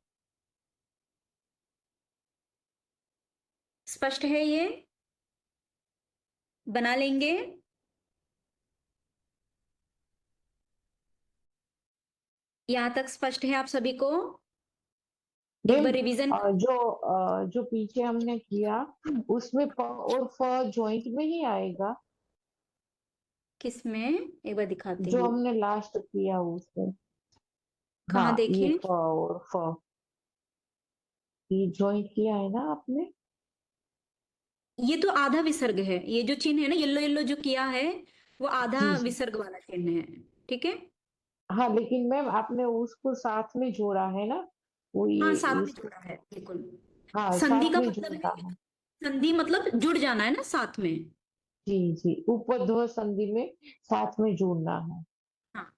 स्पष्ट है ये? बना लेंगे? यहां तक स्पष्ट है आप सभी को? एक बार रिवीजन। जो पीछे हमने किया उसमें प और फ जॉइंट में ही आएगा। किसमें, एक बार दिखाती जो हूँ। हमने लास्ट किया उसमें। कहाँ हाँ, ये देखें? फ और फ। ये ज्वाइंट किया है ना आपने? ये तो आधा विसर्ग है, ये जो चिन्ह है ना येलो येलो जो किया है वो आधा जी जी। विसर्ग वाला चिन्ह है। ठीक है। हाँ लेकिन मैम आपने उसको साथ में जोड़ा है ना, वो हाँ, ये साथ में इसको। जोड़ा है बिल्कुल। हाँ संधि साथ का में मतलब जोड़ना है, है। संधि मतलब जुड़ जाना है ना साथ में। जी जी, उपध्व संधि में साथ में जोड़ना है। हाँ,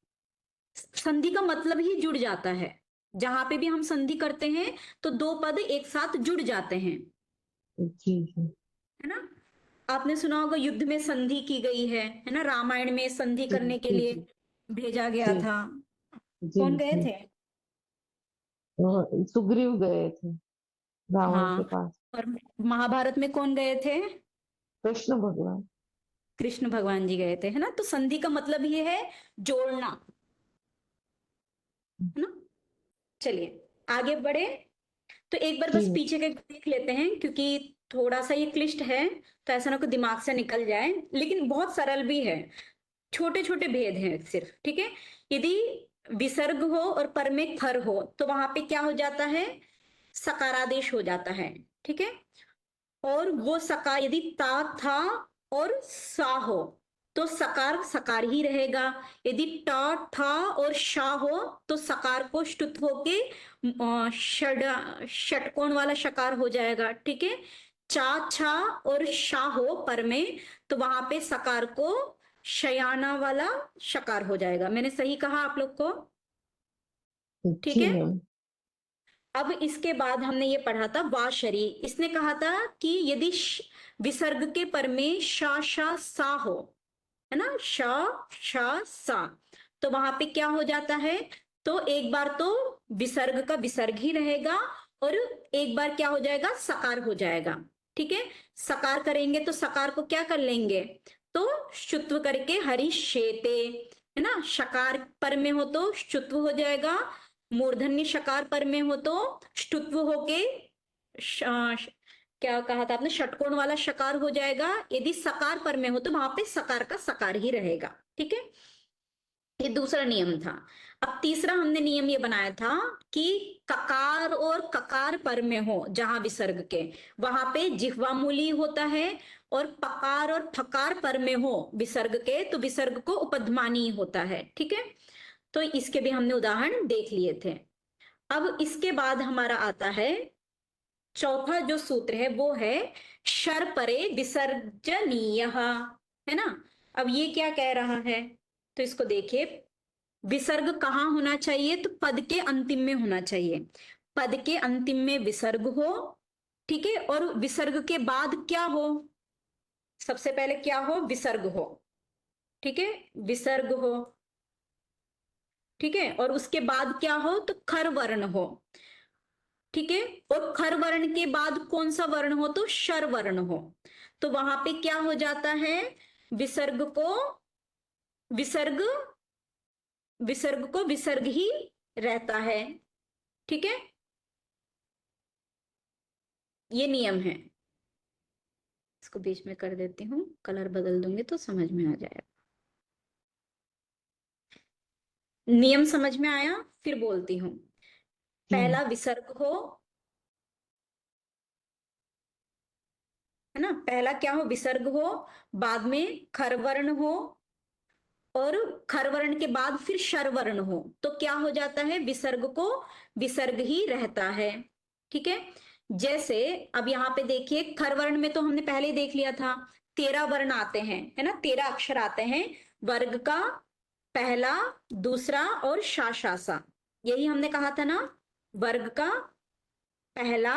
संधि का मतलब ही जुड़ जाता है। जहां पे भी हम संधि करते हैं तो दो पद एक साथ जुड़ जाते हैं, जी जी है ना। आपने सुना होगा युद्ध में संधि की गई है ना, रामायण में संधि जी करने के जी लिए जी भेजा गया जी था। जी कौन गए जी। थे? सुग्रीव गए थे रावण के हाँ, पास। और महाभारत में कौन गए थे? कृष्ण भगवान। कृष्ण भगवान जी गए थे, है ना। तो संधि का मतलब ये है जोड़ना, है ना। चलिए आगे बढ़े। तो एक बार जी बस पीछे के देख लेते हैं, क्योंकि थोड़ा सा ये क्लिष्ट है, तो ऐसा ना कोई दिमाग से निकल जाए, लेकिन बहुत सरल भी है। छोटे छोटे भेद हैं सिर्फ, ठीक है। यदि विसर्ग हो और पर में खर हो तो वहां पे क्या हो जाता है? सकारादेश हो जाता है, ठीक है। और वो सकार यदि ता था और सा हो तो सकार सकार ही रहेगा। यदि टा था और शा हो तो सकार को ष्टुत होके षड षटकोण वाला शकार हो जाएगा, ठीक है। चा छा और शा हो पर में तो वहां पे सकार को शयाना वाला शकार हो जाएगा। मैंने सही कहा आप लोग को? ठीक जी है। मैम। अब इसके बाद हमने ये पढ़ा था वाशरी। इसने कहा था कि यदि विसर्ग के पर में शा शा सा हो, है ना, शा शा सा, तो वहां पे क्या हो जाता है? तो एक बार तो विसर्ग का विसर्ग ही रहेगा और एक बार क्या हो जाएगा? सकार हो जाएगा, ठीक है। सकार करेंगे तो सकार को क्या कर लेंगे? तो शुत्व करके हरि शेते, है ना। शकार पर में हो तो शुत्व हो जाएगा, मूर्धन्य शकार पर में हो तो ष्टुत्व होके क्या कहा था आपने? षटकोण वाला शकार हो जाएगा। यदि सकार पर में हो तो वहां पे सकार का सकार ही रहेगा, ठीक है। ये दूसरा नियम था। अब तीसरा हमने नियम ये बनाया था कि ककार और ककार पर में हो जहां विसर्ग के, वहां पे जिह्वामूली होता है, और पकार और फकार पर में हो विसर्ग के तो विसर्ग को उपध्मानी होता है, ठीक है। तो इसके भी हमने उदाहरण देख लिए थे। अब इसके बाद हमारा आता है चौथा जो सूत्र है, वो है शर परे विसर्जनीय, है ना। अब ये क्या कह रहा है? तो इसको देखिए, विसर्ग कहाँ होना चाहिए? तो पद के अंतिम में होना चाहिए। पद के अंतिम में विसर्ग हो, ठीक है। और विसर्ग के बाद क्या हो? सबसे पहले क्या हो? विसर्ग हो, ठीक है। विसर्ग हो, ठीक है। और उसके बाद क्या हो? तो खर वर्ण हो, ठीक है। और खर वर्ण के बाद कौन सा वर्ण हो? तो शर वर्ण हो। तो वहां पे क्या हो जाता है? विसर्ग को विसर्ग विसर्ग को विसर्ग ही रहता है, ठीक है। ये नियम है। इसको बीच में कर देती हूँ, कलर बदल दूंगी तो समझ में आ जाएगा। नियम समझ में आया? फिर बोलती हूँ। जी पहला विसर्ग हो, है ना। पहला क्या हो? विसर्ग हो, बाद में खर वर्ण हो, और खर वर्ण के बाद फिर शर वर्ण हो, तो क्या हो जाता है? विसर्ग को विसर्ग ही रहता है, ठीक है। जैसे अब यहाँ पे देखिए, खर वर्ण में तो हमने पहले ही देख लिया था, 13 वर्ण आते हैं, है ना, 13 अक्षर आते हैं। वर्ग का पहला, दूसरा और शासा, यही हमने कहा था ना। वर्ग का पहला,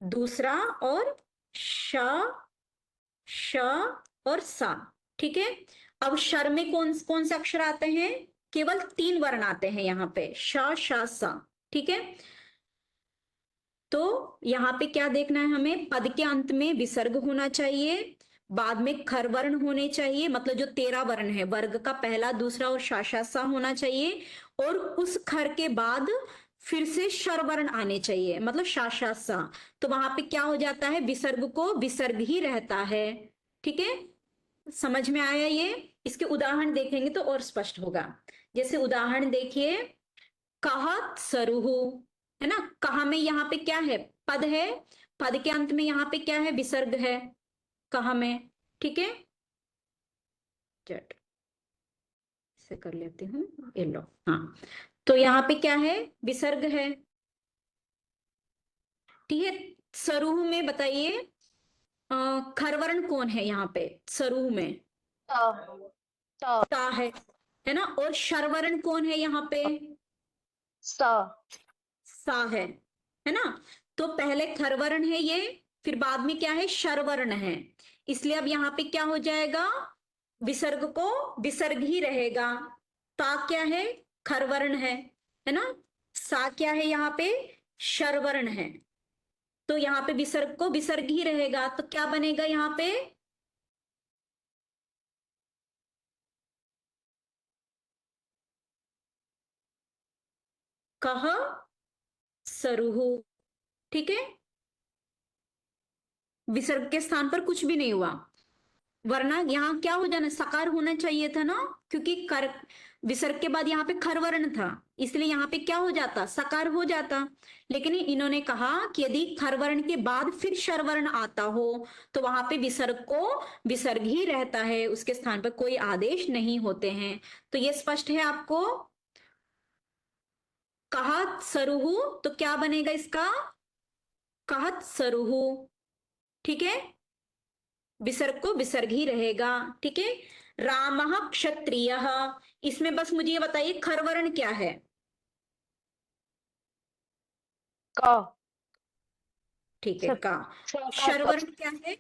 दूसरा और श श और सा, ठीक है। अब शर में कौन कौन से अक्षर आते हैं? केवल 3 वर्ण आते हैं यहाँ पे, श श सा, ठीक है। तो यहाँ पे क्या देखना है हमें? पद के अंत में विसर्ग होना चाहिए, बाद में खर वर्ण होने चाहिए, मतलब जो 13 वर्ण है, वर्ग का पहला, दूसरा और सा होना चाहिए, और उस खर के बाद फिर से शर वर्ण आने चाहिए, मतलब सा। तो वहां पे क्या हो जाता है? विसर्ग को विसर्ग ही रहता है, ठीक है। समझ में आया ये? इसके उदाहरण देखेंगे तो और स्पष्ट होगा। जैसे उदाहरण देखिए, कहत सरुहु, है ना। कहा में यहाँ पे क्या है, पद है, पद के अंत में यहाँ पे क्या है, विसर्ग है कहा में, ठीक है। चट से कर लेती हूँ, ये लो, हाँ। तो यहाँ पे क्या है, विसर्ग है, ठीक है। सरूह में बताइए खरवर्ण कौन है यहाँ पे, सरूह में त त ता है ना। और शर्वर्ण कौन है यहाँ पे, स सा है ना। तो पहले खरवर्ण है ये, फिर बाद में क्या है, शर्वर्ण है। इसलिए अब यहाँ पे क्या हो जाएगा, विसर्ग को विसर्ग ही रहेगा। ता क्या है, खरवर्ण है ना। सा क्या है यहाँ पे, शर्वर्ण है। तो यहाँ पे विसर्ग को विसर्ग ही रहेगा, तो क्या बनेगा यहाँ पे, कह सरुहु, ठीक है। विसर्ग के स्थान पर कुछ भी नहीं हुआ, वरना यहाँ क्या हो जाना, सकार होना चाहिए था ना, क्योंकि कर विसर्ग के बाद यहाँ पे खरवर्ण था, इसलिए यहाँ पे क्या हो जाता, सकार हो जाता। लेकिन इन्होंने कहा कि यदि खरवर्ण के बाद फिर शर्वर्ण आता हो तो वहां पे विसर्ग को विसर्ग ही रहता है, उसके स्थान पर कोई आदेश नहीं होते हैं। तो ये स्पष्ट है आपको। कहत सरुहु, तो क्या बनेगा इसका, कहत सरुहु, ठीक है। विसर्ग को विसर्ग ही रहेगा, ठीक है। रामः क्षत्रियः, इसमें बस मुझे ये बताइए खरवर्ण क्या है, क ठीक है, छ- का। छ का क शर्वर्ण क्या है,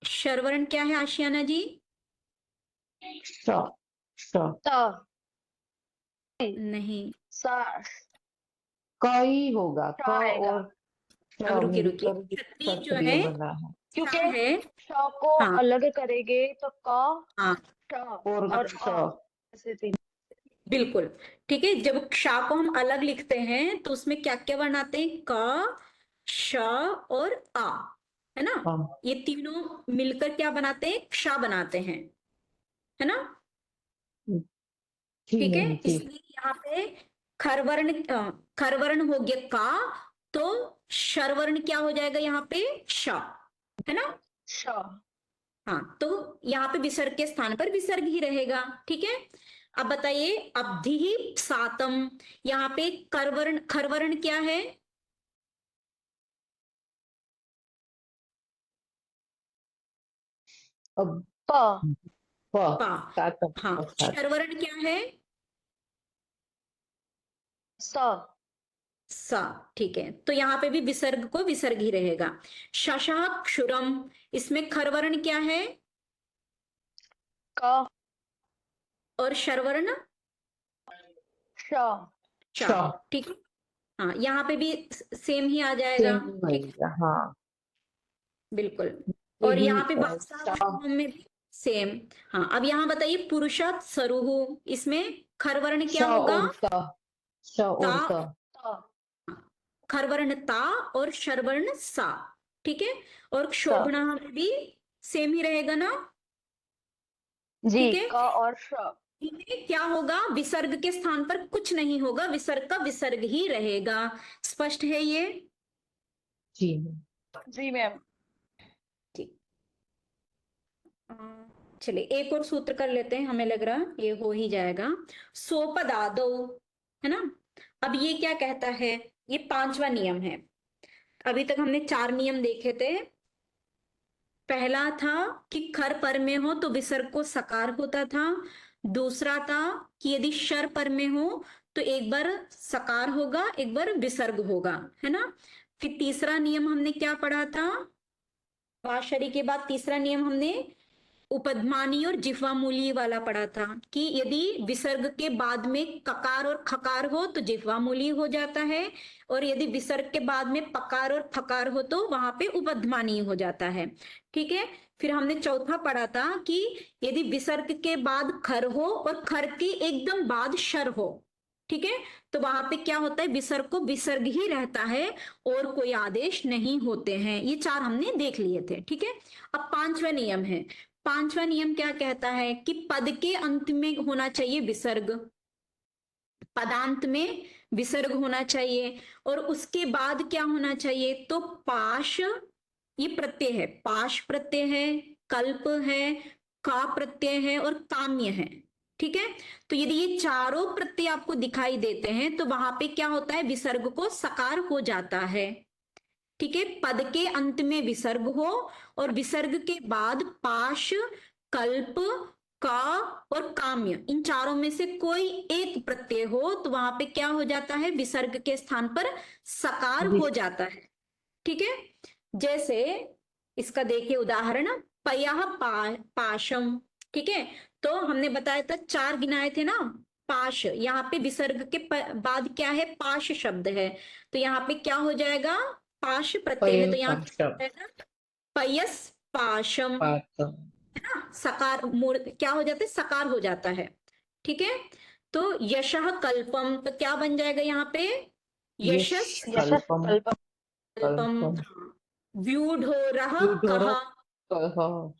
शर्वर्ण क्या है आशियाना जी, श श त नहीं, सा क ही होगा, श क आएगा। और श अब रुकिए रुकिए, मिलकर क्षत्रिय जो क्षत्रिय है बना है। क्योंकि सा है, श को हाँ अलग करेंगे तो क हाँ श और और श ऐसे तीन। बिल्कुल, ठीक है। जब क्षा को हम अलग लिखते हैं तो उसमें क्या क्या वर्ण आते हैं, क, श और आ, है ना। हाँ, ये तीनों मिलकर क्या बनाते हैं, क्षा बनाते हैं, है ना, जी ठीक है। मैम जी। इसलिए यहाँ पे खरवर्ण हो गया का, तो शर्वर्ण क्या हो जाएगा यहाँ पे, श, है ना। श हाँ, तो यहाँ पे विसर्ग के स्थान पर विसर्ग ही रहेगा, ठीक है। अब बताइए अब्धि ही सातम, यहाँ पे करवर्ण खरवर्ण क्या है, अब प प पा, सातम हाँ। और सात शर्वर्ण क्या है, स सा, ठीक है। तो यहाँ पे भी विसर्ग को विसर्ग ही रहेगा। शशः क्षुरम, इसमें खरवर्ण क्या है क और शर्वर्ण श चा, श ठीक है। हाँ, यहाँ पे भी सेम ही आ जाएगा, सेम ही ठीक है, बनेगा। हाँ, बिल्कुल। और यही यहाँ पे श वाक्यात्मक में भी सेम। हाँ, अब यहाँ बताइए पुरुषात् सरुहु, इसमें खरवर्ण श क्या होगा, और त श ता, और त त खरवर्ण ता और शर्वर्ण सा, ठीक है। और स क्षोभणा में भी सेम ही रहेगा ना, जी ठीक है। क और श इनमें क्या होगा, विसर्ग के स्थान पर कुछ नहीं होगा, विसर्ग का विसर्ग ही रहेगा। स्पष्ट है ये, जी मैम। जी मैम। ठीक। चलिए एक और सूत्र कर लेते हैं, हमें लग रहा ये हो ही जाएगा। सोपदादो, है ना। अब ये क्या कहता है, ये पांचवा नियम है। अभी तक हमने चार नियम देखे थे। पहला था कि खर पर में हो तो विसर्ग को सकार होता था। दूसरा था कि यदि शर पर में हो तो एक बार सकार होगा, एक बार विसर्ग होगा, है ना। फिर तीसरा नियम हमने क्या पढ़ा था, वाशरी के बाद तीसरा नियम हमने उपध्मानी और जिह्वामूली वाला पढ़ा था, कि यदि विसर्ग के बाद में ककार और खकार हो तो जिह्वामूली हो जाता है, और यदि विसर्ग के बाद में पकार और फकार हो तो वहां पे उपध्मानी हो जाता है, ठीक है। फिर हमने चौथा पढ़ा था कि यदि विसर्ग के बाद खर हो और खर के एकदम बाद शर हो, ठीक है, तो वहां पे क्या होता है, विसर्ग को विसर्ग ही रहता है और कोई आदेश नहीं होते हैं। ये चार हमने देख लिए थे, ठीक है। अब पांचवा नियम है। पांचवा नियम क्या कहता है कि पद के अंत में होना चाहिए विसर्ग, पदांत में विसर्ग होना चाहिए। और उसके बाद क्या होना चाहिए, तो पाश, ये प्रत्यय है, पाश प्रत्यय है, कल्प है, का प्रत्यय है और काम्य है। ठीक है, तो यदि ये चारों प्रत्यय आपको दिखाई देते हैं तो वहां पे क्या होता है, विसर्ग को सकार हो जाता है। ठीक है, पद के अंत में विसर्ग हो और विसर्ग के बाद पाश, कल्प, का और काम्य, इन चारों में से कोई एक प्रत्यय हो तो वहां पे क्या हो जाता है, विसर्ग के स्थान पर सकार हो जाता है। ठीक है, जैसे इसका देखिए उदाहरण, पयः पाशम। ठीक है, तो हमने बताया था 4 गिनाए थे ना, पाश, यहाँ पे विसर्ग के बाद क्या है, पाश शब्द है, तो यहाँ पे क्या हो जाएगा, पाश प्रत्यय है, तो यहाँ क्या हो पाशम जाएगा, पयस पाशम, पाशम है ना, सकार मूल क्या हो जाता है, सकार हो जाता है। ठीक है, तो यशः कल्पम, तो क्या बन जाएगा यहाँ पे, यशस यशः कल्पम कल्पम कल्पम। कल्पम व्यूढ़ोरः व्यूढोरो कः, कः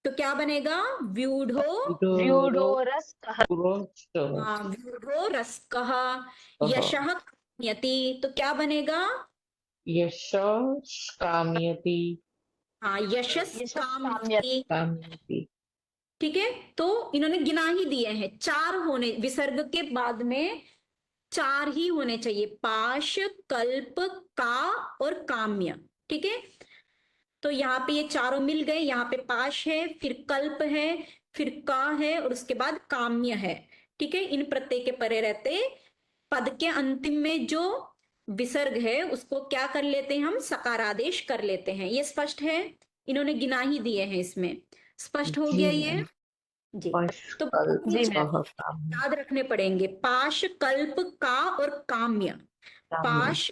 तो क्या बनेगा, व्यूढ़ो, व्यूढोरो व्यूढोरस्कः पुरोष्टः व्यूढ़ो रस्कः। कः यशः काम्यति, तो क्या बनेगा, यशः कामयति हाँ, यशस यशः काम्यति काम्यति। कामयति ठीक है, तो इन्होंने गिना ही दिए हैं, 4 होने, विसर्ग के बाद में 4 ही होने चाहिए, पाश, कल्प, का और काम्य। ठीक है, तो यहाँ पे ये चारों मिल गए, यहाँ पे पाश है, फिर कल्प है, फिर का है और उसके बाद काम्य है। ठीक है, इन प्रत्यय के परे रहते पद के अंतिम में जो विसर्ग है उसको क्या कर लेते हैं, हम सकारादेश कर लेते हैं। ये स्पष्ट है, इन्होंने गिना ही दिए हैं इसमें, स्पष्ट हो जी गया मैम ये जी। पश तो जी कल्प मैम कः काम्य याद रखने पड़ेंगे, पाश, कल्प, का और काम्य। काम्य पाश,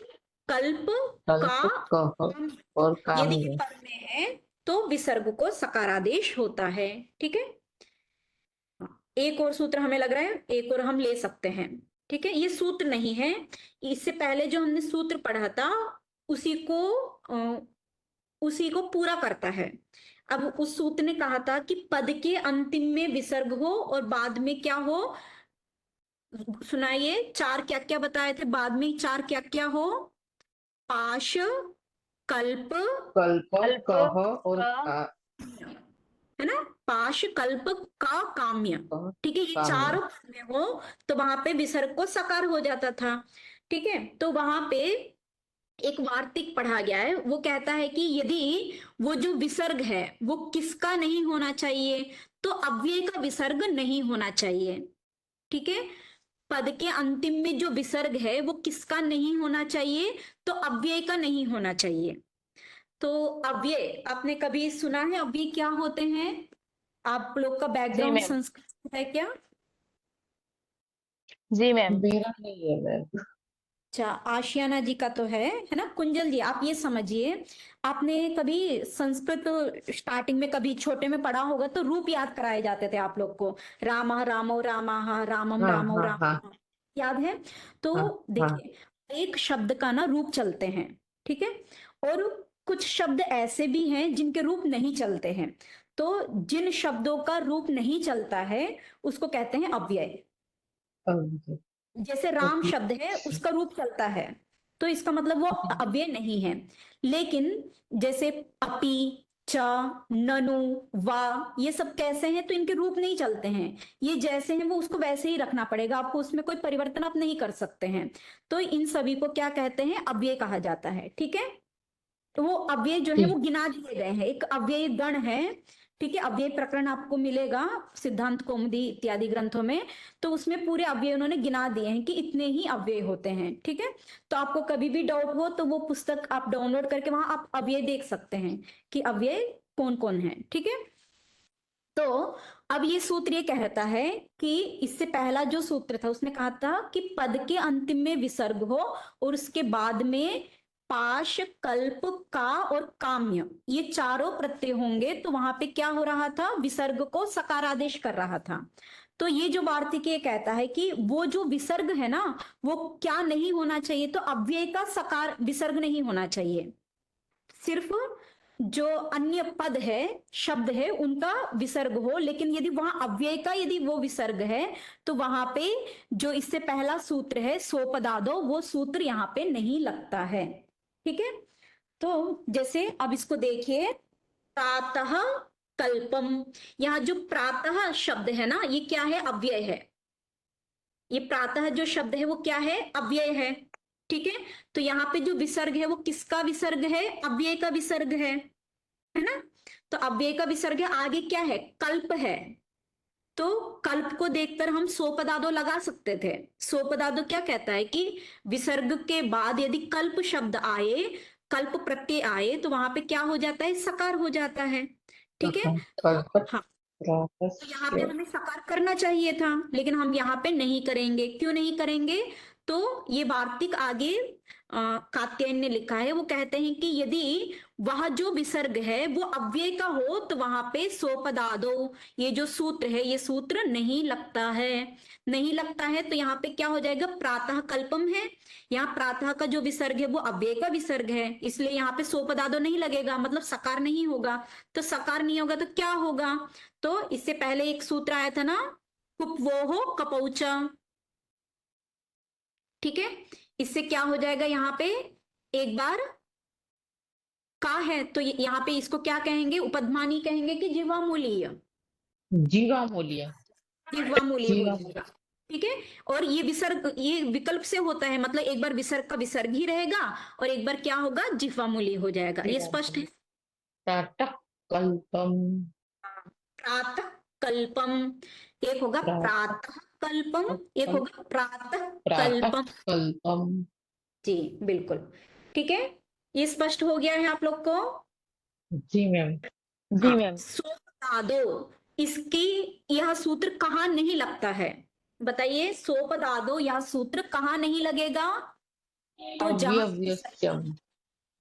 कल्प, का, कल्प कः काम्य। और यदि ये काम्य पद में है तो विसर्ग को सकारादेश होता है। ठीक है, एक और सूत्र हमें लग रहा है, एक और हम ले सकते हैं। ठीक है, ये सूत्र नहीं है, इससे पहले जो हमने सूत्र पढ़ा था उसी को उसी को पूरा करता है। अब उस सूत्र ने कहा था कि पद के अंतिम में विसर्ग हो और बाद में क्या हो, सुनाइए, 4 क्या क्या बताए थे, बाद में 4 क्या क्या हो, पाश, कल्प, कल्प कल्प कः और क है ना, पाश, कल्प, का, काम्य। कः ठीक है, ये काम्य चारों में हो तो वहां पे विसर्ग को सकार हो जाता था। ठीक है, तो वहां पे एक वार्तिक पढ़ा गया है, वो कहता है कि यदि वो जो विसर्ग है वो किसका नहीं होना चाहिए, तो अव्यय का विसर्ग नहीं होना चाहिए। ठीक है, पद के अंतिम में जो विसर्ग है वो किसका नहीं होना चाहिए, तो अव्यय का नहीं होना चाहिए। तो अव्यय आपने कभी सुना है, अव्यय क्या होते हैं, आप लोग का जी बैकग्राउंड मैम संस्कृत है क्या? जी मैम मेरा नहीं है मैम अच्छा, आशियाना जी का तो है ना। कुंजल जी, आप ये समझिए, आपने कभी संस्कृत स्टार्टिंग में कभी छोटे में पढ़ा होगा तो रूप याद कराए जाते थे आप लोग को, रामः रामो रामाः, रामम हाँ रामो हाँ हाँ रामाः, याद है? तो हाँ हाँ देखिए, एक शब्द का ना रूप चलते हैं, ठीक है, और कुछ शब्द ऐसे भी हैं जिनके रूप नहीं चलते हैं। तो जिन शब्दों का रूप नहीं चलता है उसको कहते हैं अव्यय। ओके जैसे राम ओके शब्द है उसका रूप चलता है, तो इसका मतलब वो अव्यय नहीं है। लेकिन जैसे अपि, च, ननु, वा, ये सब कैसे हैं, तो इनके रूप नहीं चलते हैं, ये जैसे हैं वो उसको वैसे ही रखना पड़ेगा आपको, उसमें कोई परिवर्तन आप नहीं कर सकते हैं। तो इन सभी को क्या कहते हैं, अव्यय कहा जाता है। ठीक है, तो वो अव्यय जो है वो ठीक गिना दिए गए हैं, एक अव्यय गण है। ठीक है, अव्यय प्रकरण आपको मिलेगा सिद्धांत कौमुदी इत्यादि ग्रंथों में, तो उसमें पूरे अव्यय उन्होंने गिना दिए हैं कि इतने ही अव्यय होते हैं। ठीक है, तो आपको कभी भी डाउट हो तो वो पुस्तक आप डाउनलोड करके वहां आप अव्यय देख सकते हैं कि अव्यय कौन कौन है। ठीक है, तो अब ये सूत्र ये कहता है कि इससे पहला जो सूत्र था उसने कहा था कि पद के अंतिम में विसर्ग हो और उसके बाद में पाश, कल्प, का और काम्य, ये चारों प्रत्यय होंगे, तो वहां पे क्या हो रहा था, विसर्ग को सकारादेश कर रहा था। तो ये जो वार्तिकीय कहता है कि वो जो विसर्ग है ना वो क्या नहीं होना चाहिए, तो अव्यय का सकार विसर्ग नहीं होना चाहिए, सिर्फ जो अन्य पद है, शब्द है, उनका विसर्ग हो, लेकिन यदि वहां अव्यय का यदि वो विसर्ग है तो वहां पे जो इससे पहला सूत्र है सोपदादो, वो सूत्र यहाँ पे नहीं लगता है। ठीक है, तो जैसे अब इसको देखिए, प्रातः कल्पम, यहाँ जो प्रातः शब्द है ना, ये क्या है? अव्यय है। ये प्रातः जो शब्द है वो क्या है? अव्यय है। ठीक है, तो यहाँ पे जो विसर्ग है वो किसका विसर्ग है? अव्यय का विसर्ग है ना? तो अव्यय का विसर्ग है, आगे क्या है? कल्प है। तो कल्प को देखकर हम सोपदादो लगा सकते थे। सोपदादो क्या कहता है कि विसर्ग के बाद यदि कल्प शब्द आए, कल्प प्रत्यय आए, तो वहां पे क्या हो जाता है? सकार हो जाता है। ठीक है, कर्कट हाँ, तो यहाँ पे प्रातस्य हमें सकार करना चाहिए था, लेकिन हम यहाँ पे नहीं करेंगे। क्यों नहीं करेंगे? तो ये वार्तिक आगे कात्यायन ने लिखा है, वो कहते हैं कि यदि वह जो विसर्ग है वो अव्यय का हो तो वहां पे सोपदादो, ये जो सूत्र है, ये सूत्र नहीं लगता है। नहीं लगता है तो यहाँ पे क्या हो जाएगा? प्रातः कल्पम है। यहाँ प्रातः का जो विसर्ग है वो अव्यय का विसर्ग है, इसलिए यहाँ पे सोपदादो नहीं लगेगा, मतलब सकार नहीं होगा। तो सकार नहीं होगा तो क्या होगा? तो इससे पहले एक सूत्र आया था ना, कुपवोहो कपौचा। ठीक है, इससे क्या हो जाएगा? यहाँ पे एक बार का है तो यहाँ पे इसको क्या कहेंगे? उपधमानी कहेंगे कि जीवामूलीय? जीवामूल्य जीवामूलीय हो जीवा जाएगा। ठीक है, और ये विसर्ग, ये विकल्प से होता है, मतलब एक बार विसर्ग का विसर्ग ही रहेगा और एक बार क्या होगा? जीवामूलीय हो जाएगा। ये स्पष्ट है? प्रातः कल्पम प्रातः कल्पम, एक होगा प्रातः प्रातः कल्पम, एक कल्प होगा प्रातः प्रातः कल्पम। कल्पम। जी बिल्कुल, ठीक है, ये स्पष्ट हो गया है आप लोग को? जी मैम। जी हाँ, मैम। सो बता दो, इसकी यह सूत्र कहाँ नहीं लगता है? बताइए, सो बता दो, यह सूत्र कहाँ नहीं लगेगा? तो जहां अव्यव्यस्यम।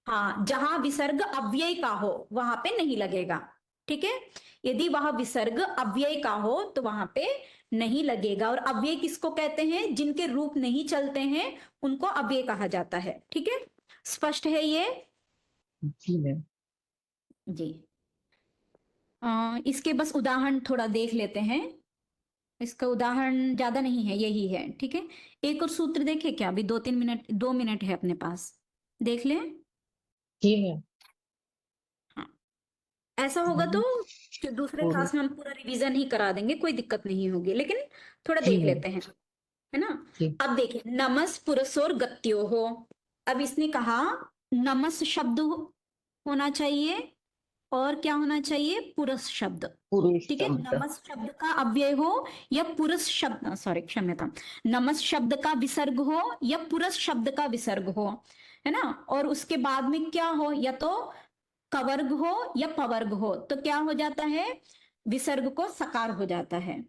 हाँ, जहां विसर्ग अव्यय का हो वहां पे नहीं लगेगा। ठीक है, यदि वह विसर्ग अव्यय का हो तो वहां पे नहीं लगेगा। और अव्यय किसको कहते हैं? जिनके रूप नहीं चलते हैं उनको अव्यय कहा जाता है। ठीक है, स्पष्ट है ये? जी मैम। जी, इसके बस उदाहरण थोड़ा देख लेते हैं। इसका उदाहरण ज्यादा नहीं है, यही है। ठीक है, एक और सूत्र देखे क्या? अभी 2-3 मिनट, 2 मिनट है अपने पास, देख लें। जी मैम। हाँ, ऐसा होगा तो कि दूसरे पूर्ण। क्लास में हम पूरा रिवीजन ही करा देंगे, कोई दिक्कत नहीं होगी, लेकिन थोड़ा जी देख मैम। लेते हैं, है ना? जी अब देखिए, नमस पुरसोर गत्यो हो। अब इसने कहा नमस शब्द होना चाहिए और क्या होना चाहिए? पुरुष शब्द। पुरुष ठीक है, शब्द। नमस शब्द का अव्यय हो या पुरुष शब्द, सॉरी क्षम्यता, नमस शब्द का विसर्ग हो या पुरुष शब्द का विसर्ग हो, है ना? और उसके बाद में क्या हो? या तो कवर्ग हो या पवर्ग हो, तो क्या हो जाता है? विसर्ग को सकार हो जाता है।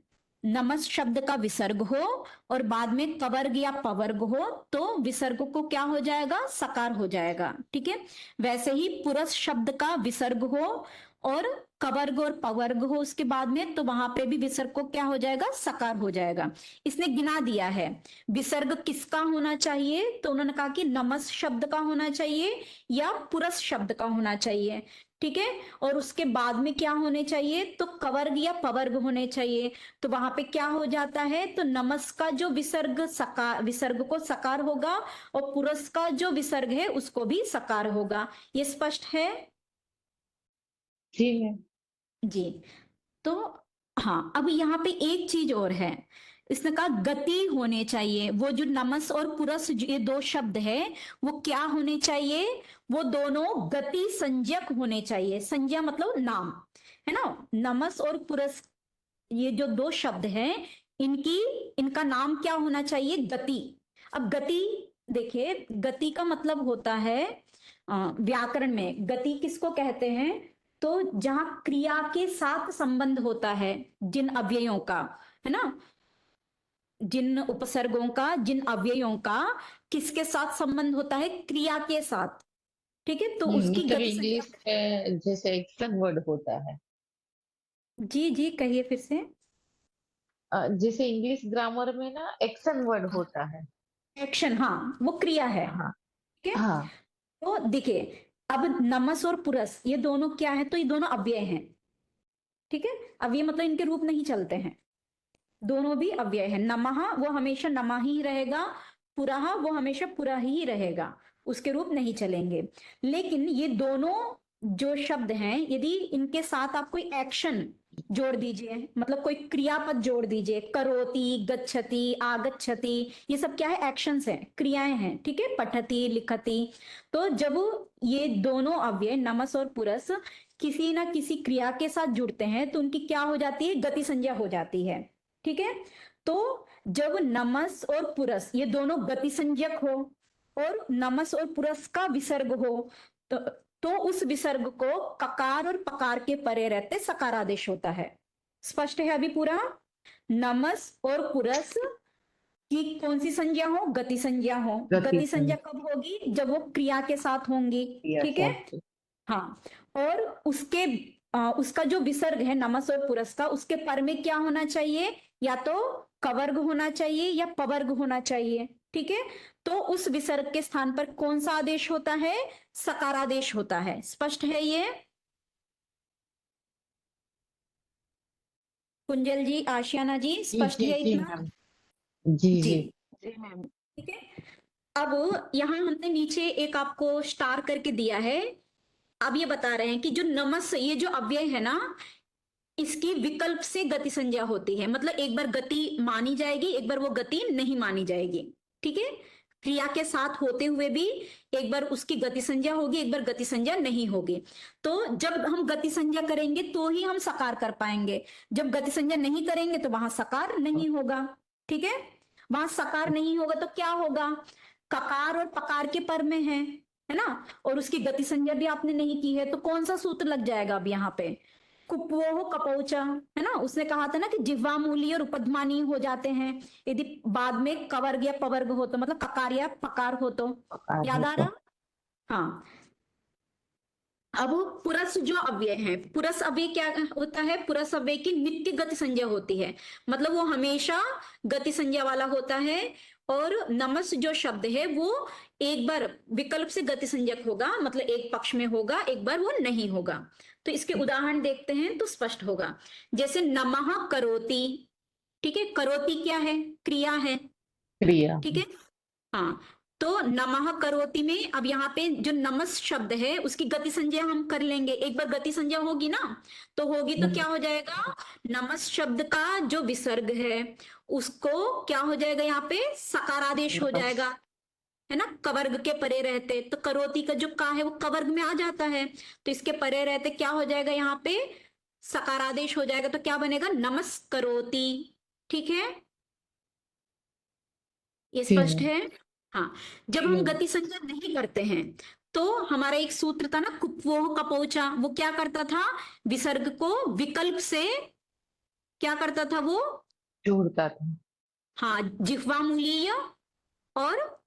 नमस शब्द का विसर्ग हो और बाद में कवर्ग या पवर्ग हो तो विसर्ग को क्या हो जाएगा? सकार हो जाएगा। ठीक है, वैसे ही पुरुष शब्द का विसर्ग हो और कवर्ग और पवर्ग हो उसके बाद में, तो वहां पे भी विसर्ग को क्या हो जाएगा? सकार हो जाएगा। इसने गिना दिया है विसर्ग किसका होना चाहिए, तो उन्होंने कहा कि नमस शब्द का होना चाहिए या पुरुष शब्द का होना चाहिए। ठीक है, और उसके बाद में क्या होने चाहिए? तो कवर्ग या पवर्ग होने चाहिए। तो वहां पे क्या हो जाता है? तो नमस का जो विसर्ग सकार, विसर्ग को सकार होगा और पुरुष का जो विसर्ग है उसको भी सकार होगा। ये स्पष्ट है? जी मैम। जी, तो हाँ, अब यहाँ पे एक चीज और है, इसने कहा गति होने चाहिए। वो जो नमस और पुरस, ये दो शब्द है, वो क्या होने चाहिए? वो दोनों गति संज्ञक होने चाहिए। संज्ञा मतलब नाम, है ना? नमस और पुरस, ये जो दो शब्द हैं, इनकी, इनका नाम क्या होना चाहिए? गति। अब गति, देखिए, गति का मतलब होता है व्याकरण में गति किसको कहते हैं? तो जहां क्रिया के साथ संबंध होता है, जिन अव्ययों का, है ना, जिन उपसर्गों का, जिन अव्ययों का किसके साथ संबंध होता है? क्रिया के साथ। ठीक है, तो उसकी मतलब गति संज्ञा। इंग्लिश में जैसे एक्शन वर्ड होता है। जी जी, कहिए फिर से। जैसे इंग्लिश ग्रामर में ना एक्शन वर्ड होता है। एक्शन, हाँ, वो क्रिया है। हाँ। ठीक है, हाँ। तो देखिए, अब नमस और पुरस ये दोनों क्या है, तो ये दोनों अव्यय हैं, ठीक है। अव्यय मतलब इनके रूप नहीं चलते हैं, दोनों भी अव्यय है। नमः वो हमेशा नमः ही रहेगा, पुरः वो हमेशा पुरः ही रहेगा, उसके रूप नहीं चलेंगे। लेकिन ये दोनों जो शब्द हैं, यदि इनके साथ आप कोई एक्शन जोड़ दीजिए, मतलब कोई क्रियापद जोड़ दीजिए, करोति, गच्छति, आगच्छति, ये सब क्या है, एक्शंस हैं, क्रियाएं हैं, ठीक है, पठति, लिखति। तो जब ये दोनों अव्यय नमस और पुरस किसी ना किसी क्रिया के साथ जुड़ते हैं तो उनकी क्या हो जाती है, गति संज्ञा हो जाती है, ठीक है। तो जब नमस और पुरस ये दोनों गति संज्ञक हो और नमस और पुरस का विसर्ग हो, तो उस विसर्ग को ककार और पकार के परे रहते सकारादेश होता है। स्पष्ट है अभी पूरा? नमस और पुरस की कौन सी संज्ञा हो, गति संज्ञा हो। गति संज्ञा कब होगी, जब वो क्रिया के साथ होंगी, ठीक है। हाँ, और उसका जो विसर्ग है नमस और पुरस का, उसके पर में क्या होना चाहिए, या तो कवर्ग होना चाहिए या पवर्ग होना चाहिए, ठीक है। तो उस विसर्ग के स्थान पर कौन सा आदेश होता है, सकारादेश होता है। स्पष्ट है ये? कुंजल जी, आशियाना जी, स्पष्ट है इतना? जी जी जी मैम। ठीक है। अब यहाँ हमने नीचे एक आपको स्टार करके दिया है। अब ये बता रहे हैं कि जो नमस ये जो अव्यय है ना, इसकी विकल्प से गति संज्ञा होती है, मतलब एक बार गति मानी जाएगी, एक बार वो गति नहीं मानी जाएगी, ठीक है। क्रिया के साथ होते हुए भी एक बार उसकी गति संज्ञा होगी, एक बार गति संज्ञा नहीं होगी। तो जब हम गति संज्ञा करेंगे तो ही हम सकार कर पाएंगे, जब गति संज्ञा नहीं करेंगे तो वहां सकार नहीं होगा, ठीक है। वहां सकार नहीं होगा तो क्या होगा, ककार और पकार के पर में है ना, और उसकी गति संज्ञा भी आपने नहीं की है, तो कौन सा सूत्र लग जाएगा अब यहाँ पे, कुपोह कपोचा, है ना। उसने कहा था ना कि जिह्वामूली और उपध्मानी हो जाते हैं यदि बाद में कवर्ग या पवर्ग हो, तो मतलब ककार या पकार हो तो। याद आ रहा? हाँ। अब पुरस जो अव्यय है, पुरस अव्यय क्या होता है, पुरस अव्यय की नित्य गति संज्ञा होती है, मतलब वो हमेशा गति संज्ञा वाला होता है। और नमस जो शब्द है वो एक बार विकल्प से गति संज्ञक होगा, मतलब एक पक्ष में होगा, एक बार वो नहीं होगा। तो इसके उदाहरण देखते हैं तो स्पष्ट होगा। जैसे नमः करोति, ठीक है, करोति क्या है, क्रिया है, क्रिया, ठीक है। हाँ, तो नमः करोति में अब यहाँ पे जो नमस शब्द है उसकी गति संज्ञा हम कर लेंगे, एक बार गति संज्ञा होगी ना, तो होगी तो क्या हो जाएगा, नमस शब्द का जो विसर्ग है उसको क्या हो जाएगा, यहाँ पे सकारादेश हो जाएगा, है ना। कवर्ग के परे रहते तो करोति का जो का है वो कवर्ग में आ जाता है, तो इसके परे रहते क्या हो जाएगा, यहाँ पे सकारादेश हो जाएगा, तो क्या बनेगा, नमस्करोति, ठीक है। ये स्पष्ट है? हाँ। जब हम गति संज्ञा नहीं करते हैं तो हमारा एक सूत्र था ना, कुप्वोह कपोचा, वो क्या करता था, विसर्ग को विकल्प से क्या करता था वो, जोड़ता था। हाँ, जिह्वामूलीय, और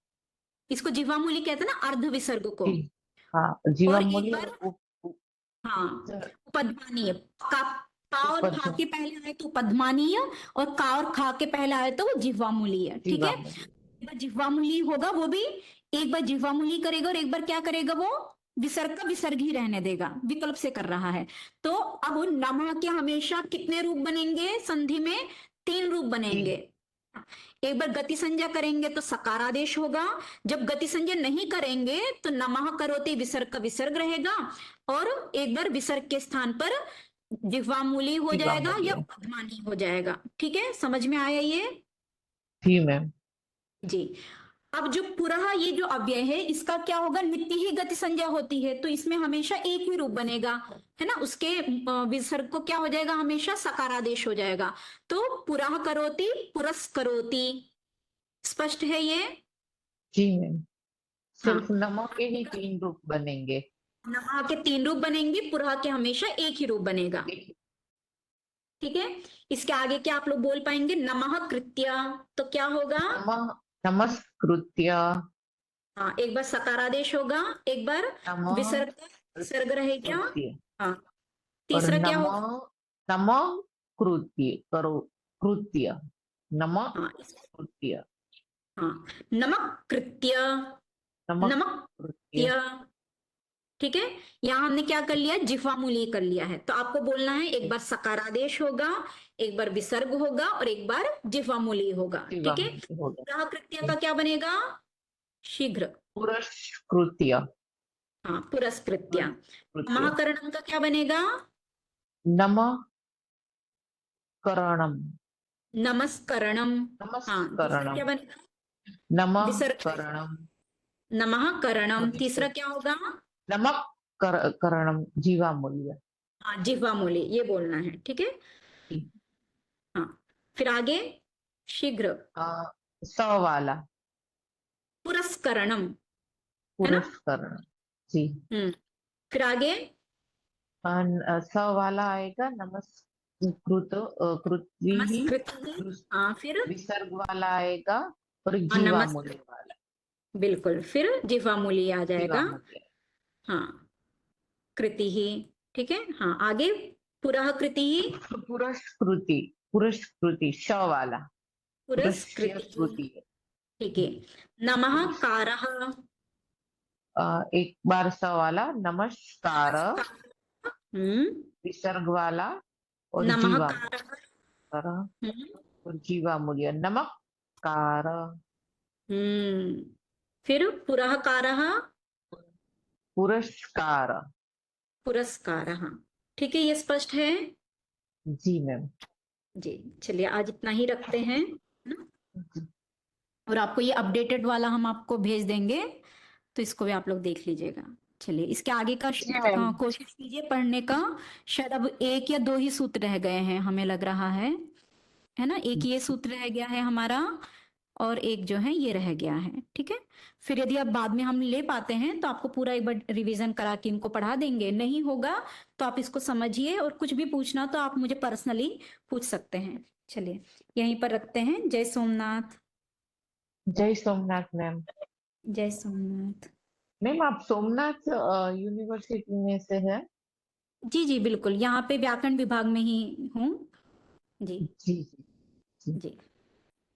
इसको जिह्वामूली कहते हैं ना, अर्ध विसर्ग को। हाँ, और जीवामूली एक बार हाँ, उपध्मानीय, का और खा के पहले आए तो उपध्मानीय, और का और खा के पहले आए तो वो जिह्वामूलीय, ठीक है। एक बार जिह्वामूली होगा वो भी, एक बार जिह्वामूली करेगा और एक बार क्या करेगा, वो विसर्ग का विसर्ग ही रहने देगा, विकल्प से कर रहा है। तो अब नमः के हमेशा कितने रूप बनेंगे संधि में, 3 रूप बनेंगे। एक बार गति संज्ञा करेंगे तो सकारादेश होगा, जब गति संज्ञा नहीं करेंगे तो नमः करोति विसर्ग का विसर्ग रहेगा, और एक बार विसर्ग के स्थान पर जिह्वामूली हो जाएगा या उपध्मानी हो जाएगा, ठीक है। समझ में आया ये? जी मैम। जी। अब जो पुरः ये जो अव्यय है इसका क्या होगा, नित्य ही गति संज्ञा होती है, तो इसमें हमेशा एक ही रूप बनेगा, है ना। उसके विसर्ग को क्या हो जाएगा, हमेशा सकारादेश हो जाएगा। तो पुरः करोति, पुरस करोति। स्पष्ट है ये? जी मैम। सिर्फ हाँ, नमक के ही 3 रूप बनेंगे। नमः के 3 रूप बनेंगे, पुरः के हमेशा एक ही रूप बनेगा, ठीक है। इसके आगे क्या आप लोग बोल पाएंगे, नमः कृत्य, तो क्या होगा, नमस्कृत्य। हाँ, एक बार सकारादेश होगा, एक बार विसर्ग रहेगा। हाँ, तीसरा क्या होगा, नम कृत्य करो, कृत्य, नम हाँ, कृत्य, हाँ, नमक कृत्य, नमक नमक कृत्य, कृत्य, ठीक है। यहाँ हमने क्या कर लिया, जिह्वामूली कर लिया है। तो आपको बोलना है, एक बार सकारादेश होगा, एक बार विसर्ग होगा और एक बार जिह्वामूली होगा। ठीक है। जीवामूली हो गया। कृत्य का क्या बनेगा, शीघ्र। पुरस्कृत्य। हाँ, पुरस्कृत्य। पुरस्कृत्य। महाकरणम का क्या बनेगा, नमकरणम। नमस्करणम। हाँ, दूसरा नमस्करणम। क्या बनेगा, विसर्ग। नमकरणम। नमः करणम। तीसरा क्या होगा, नमकरणम जीवामूल्य। हाँ, जिह्वामूली, ये बोलना है। ठीक है। हाँ, फिर आगे, शीघ्र। स वाला। पुरस्करणम, है ना। पुरस्करण। जी। फिर आगे, स वाला आएगा नमस्कृत कृत्वी। नमस्कृत। हाँ, फिर विसर्ग वाला आएगा और हाँ, जीवामूल्य वाला। बिल्कुल, फिर जिह्वामूली आ जाएगा। जीवामूल्य। हाँ, कृति ही। ठीक है। हाँ, आगे, पुरः कृति ही, पुरस्कृति। पुरस्कृति श वाला। पुरस्कृति। ठीक है। नमः कारः, एक बार स वाला नमस्कार। विसर्ग वाला और नमः जीवामूल्य। कारः। और जीवामूल्य नमस्कार। फिर पुरः कारः, पुरस्कार। पुरस्कारः। ठीक है, ये स्पष्ट है। जी मैम। जी, चलिए आज इतना ही रखते हैं, है ना? और आपको ये अपडेटेड वाला हम आपको भेज देंगे, तो इसको भी आप लोग देख लीजिएगा। चलिए, इसके आगे का कोशिश कीजिए पढ़ने का। शायद अब 1 या 2 ही सूत्र रह गए हैं, हमें लग रहा है ना। एक ये सूत्र रह गया है हमारा, और एक जो है ये रह गया है। ठीक है। फिर यदि आप बाद में हम ले पाते हैं तो आपको पूरा एक बार रिवीजन करा के इनको पढ़ा देंगे। नहीं होगा तो आप इसको समझिए, और कुछ भी पूछना तो आप मुझे पर्सनली पूछ सकते हैं। चलिए, यहीं पर रखते हैं। जय सोमनाथ। जय सोमनाथ मैम। जय सोमनाथ। मैम आप सोमनाथ यूनिवर्सिटी में से है? जी जी, बिल्कुल, यहाँ पे व्याकरण विभाग में ही हूँ। जी जी जी। जी,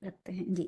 रखते हैं जी।